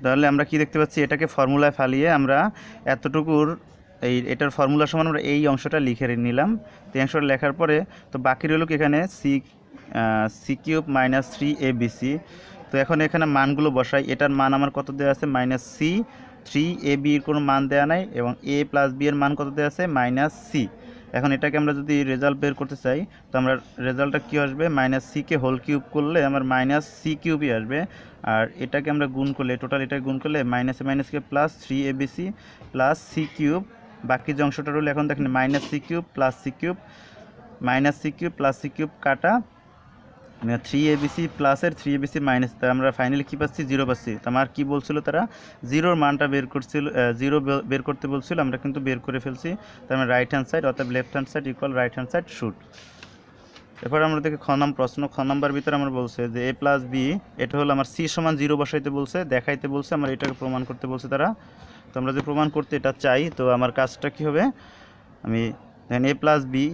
তাহলে আমরা কি দেখতে পাচ্ছি, এটাকে ফর্মুলায় ফালিয়ে আমরা এতটুকুর এটার ফর্মুলার সমান আমরা এই অংশটা লিখে নিলাম। তো এই অংশটা লেখার পরে তো বাকি রইল কি এখানে সি কিউব মাইনাস 3abc। তো এখন এখানে মানগুলো বসাই, এটার মান আমার কত দেওয়া আছে মাইনাস সি, 3ab এর কোনো মান দেওয়া নাই, এবং এ প্লাস বি এর মান কত দেওয়া আছে মাইনাস সি। এখন এটাকে আমরা যদি রেজাল্ট বের করতে চাই, তো আমরা রেজাল্টটা কী আসবে, মাইনাস সিকে হোল কিউব করলে আমার মাইনাস সি কিউবই আসবে, আর এটাকে আমরা গুণ করলে টোটাল এটাকে গুণ করলে মাইনাসকে plus 3abc plus c cube. বাকি যে অংশটা রইল এখন দেখেন minus c cube plus c cube কাটা 3abc প্লাসের 3abc মাইনাস, আমরা ফাইনালি কী পাচ্ছি 0 পাচ্ছি। তো আমার কী বলছিল তারা, 0-র মানটা বের করছিল, 0 বের করতে বলছিল, আমরা কিন্তু বের করে ফেলছি। তার মানে রাইট হ্যান্ড সাইড অর্থাৎ left hand side equal right hand side should. এরপর আমরা দেখি খ নম্বর ভিতরে আমরা বলছে যে এ প্লাস বি, এটা হলো আমার সি সমান 0 বসাইতে বলছে, দেখাইতে বলছে, আমার এটাকে প্রমাণ করতে বলছে তারা। তো আমরা যদি প্রমাণ করতে এটা চাই, তো আমার কাজটা কী হবে, আমি দেখেন এ প্লাস বি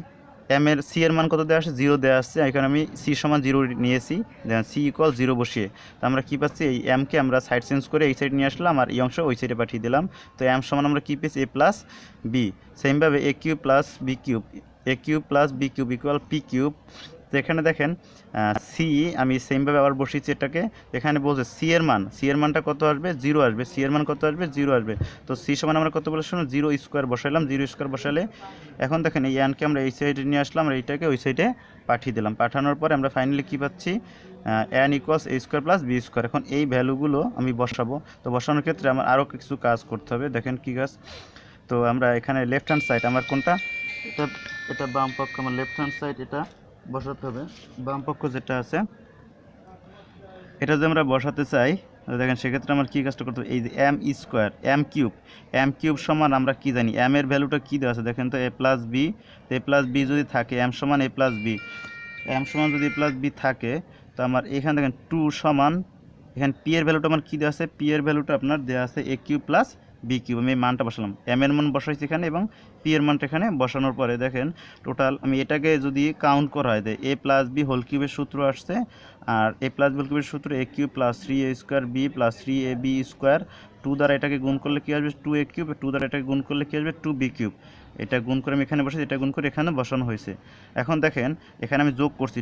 এর সি এর মান কত দেওয়া আসছে 0 দেওয়া আসছে, এখানে আমি সি সমান 0 নিয়েছি, দেখেন সি ইকুয়াল 0 বসিয়ে। তো আমরা কী পাচ্ছি, এই এমকে আমরা সাইড চেঞ্জ করে এই সাইড নিয়ে আসলাম, আর এই অংশ ওই সাইডে পাঠিয়ে দিলাম। তো এম সমান আমরা কী পেয়েছি এ প্লাস বি। সেমভাবে a cube plus b cube equal p cube. তো এখানে দেখেন সি আমি সেমভাবে আবার বসিয়েছি এটাকে, এখানে বলছে সি এর মানটা কত আসবে 0 আসবে, সি এর মান কত আসবে 0 আসবে। তো সি সমান আমরা কত বলেছিলাম 0 স্কোয়ার বসাইলাম, 0 স্কোয়ার বসালে এখন দেখেন এই এনকে আমরা এই সাইডে নিয়ে আসলাম, আর এইটাকে ওই সাইডে পাঠিয়ে দিলাম। পাঠানোর পরে আমরা ফাইনালি কী পাচ্ছি, এন ইকুয়ালস এ স্কোয়ার প্লাস বি স্কোয়ার। এখন এই ভ্যালুগুলো আমি বসাবো। তো বসানোর ক্ষেত্রে আমার আরও কিছু কাজ করতে হবে, দেখেন কী কাজ। তো আমরা এখানে লেফট হ্যান্ড সাইড আমার কোনটা, এটা বাম পক্ষ, আমার লেফট হ্যান্ড সাইড এটা বসাতে হবে, বাম পক্ষ যেটা আছে এটা যদি আমরা বসাতে চাই, দেখেন সেক্ষেত্রে আমার কী কাজটা করতে হবে, এই যে এম স্কোয়ার এম কিউব সমান আমরা কি জানি, এম এর ভ্যালুটা কী দেওয়া আছে দেখেন তো এ প্লাস বি। তো এ প্লাস বি যদি থাকে এম সমান এ প্লাস বি, এম সমান যদি এ প্লাস বি থাকে, তো আমার এখানে দেখেন 2 সমান, এখানে পি এর ভ্যালুটা আমার কী দেওয়া আছে, পি এর ভ্যালুটা আপনার দেওয়া আছে এ কিউব প্লাস বি কিউব। আমি এই মানটা বসালাম, এম এর মান বসাইছি এখানে এবং পি এর মানটা এখানে বসানোর পরে দেখেন টোটাল আমি এটাকে যদি কাউন্ট করা হয় এ প্লাস বি হোল কিউবের সূত্র আসছে, আর এ প্লাস বি হোল কিউবের সূত্র a cube plus 3a square b plus 3ab square, 2 দ্বারা এটাকে গুণ করলে কী আসবে 2a কিউব, 2 দ্বারা এটাকে গুণ করলে কী আসবে 2b কিউব। এটা গুণ করে আমি এখানে বসাই, এটা গুণ করে এখানে বসানো হয়েছে। এখন দেখেন এখানে আমি যোগ করছি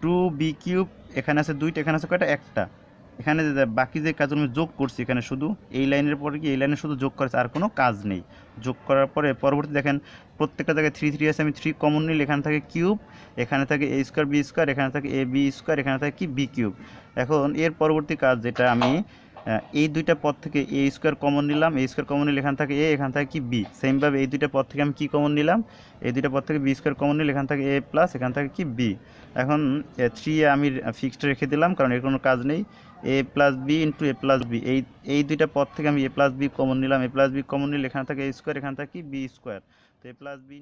2b কিউব, এখানে আছে 2টা, এখানে আছে কয়টা, একটা। এখানে বাকি যে কাজ আমি যোগ করছি এখানে শুধু এই লাইনের পরে কি এই লাইনে শুধু যোগ করেছে, আর কোনো কাজ নেই। যোগ করার পরে পরবর্তী দেখেন প্রত্যেকটা জায়গায় 3 আছে, আমি 3 কমন নিলে এখানে থাকে কিউব, এখানে থাকে a স্কোয়ার বি স্কোয়ার, এখানে থাকে a বি স্কোয়ার, এখানে থাকে কি বি কিউব। এখন এর পরবর্তী কাজ যেটা আমি এই দুইটা পদ থেকে এ স্কোয়ার কমন নিলাম, এ স্কোয়ার কমন নিলে এখান থেকে এ, এখান থেকে কি বি। সেমভাবে এই দুইটা পদ থেকে আমি কি কমন নিলাম, এই দুইটা পদ থেকে বি স্কোয়ার কমন নিলে এখান থেকে এ প্লাস, এখান থেকে কি বি। এখন 3 আমি ফিক্সড রেখে দিলাম কারণ এর কোনো কাজ নেই। এ plus B into a plus B, এই দুইটা পদ থেকে আমি এ প্লাস বি কমন নিলাম, এ প্লাস বি কমন নিলে এখানে থাকে এ স্কোয়ার, এখানে থাকে কি বি স্কোয়ার। তো এ প্লাস বি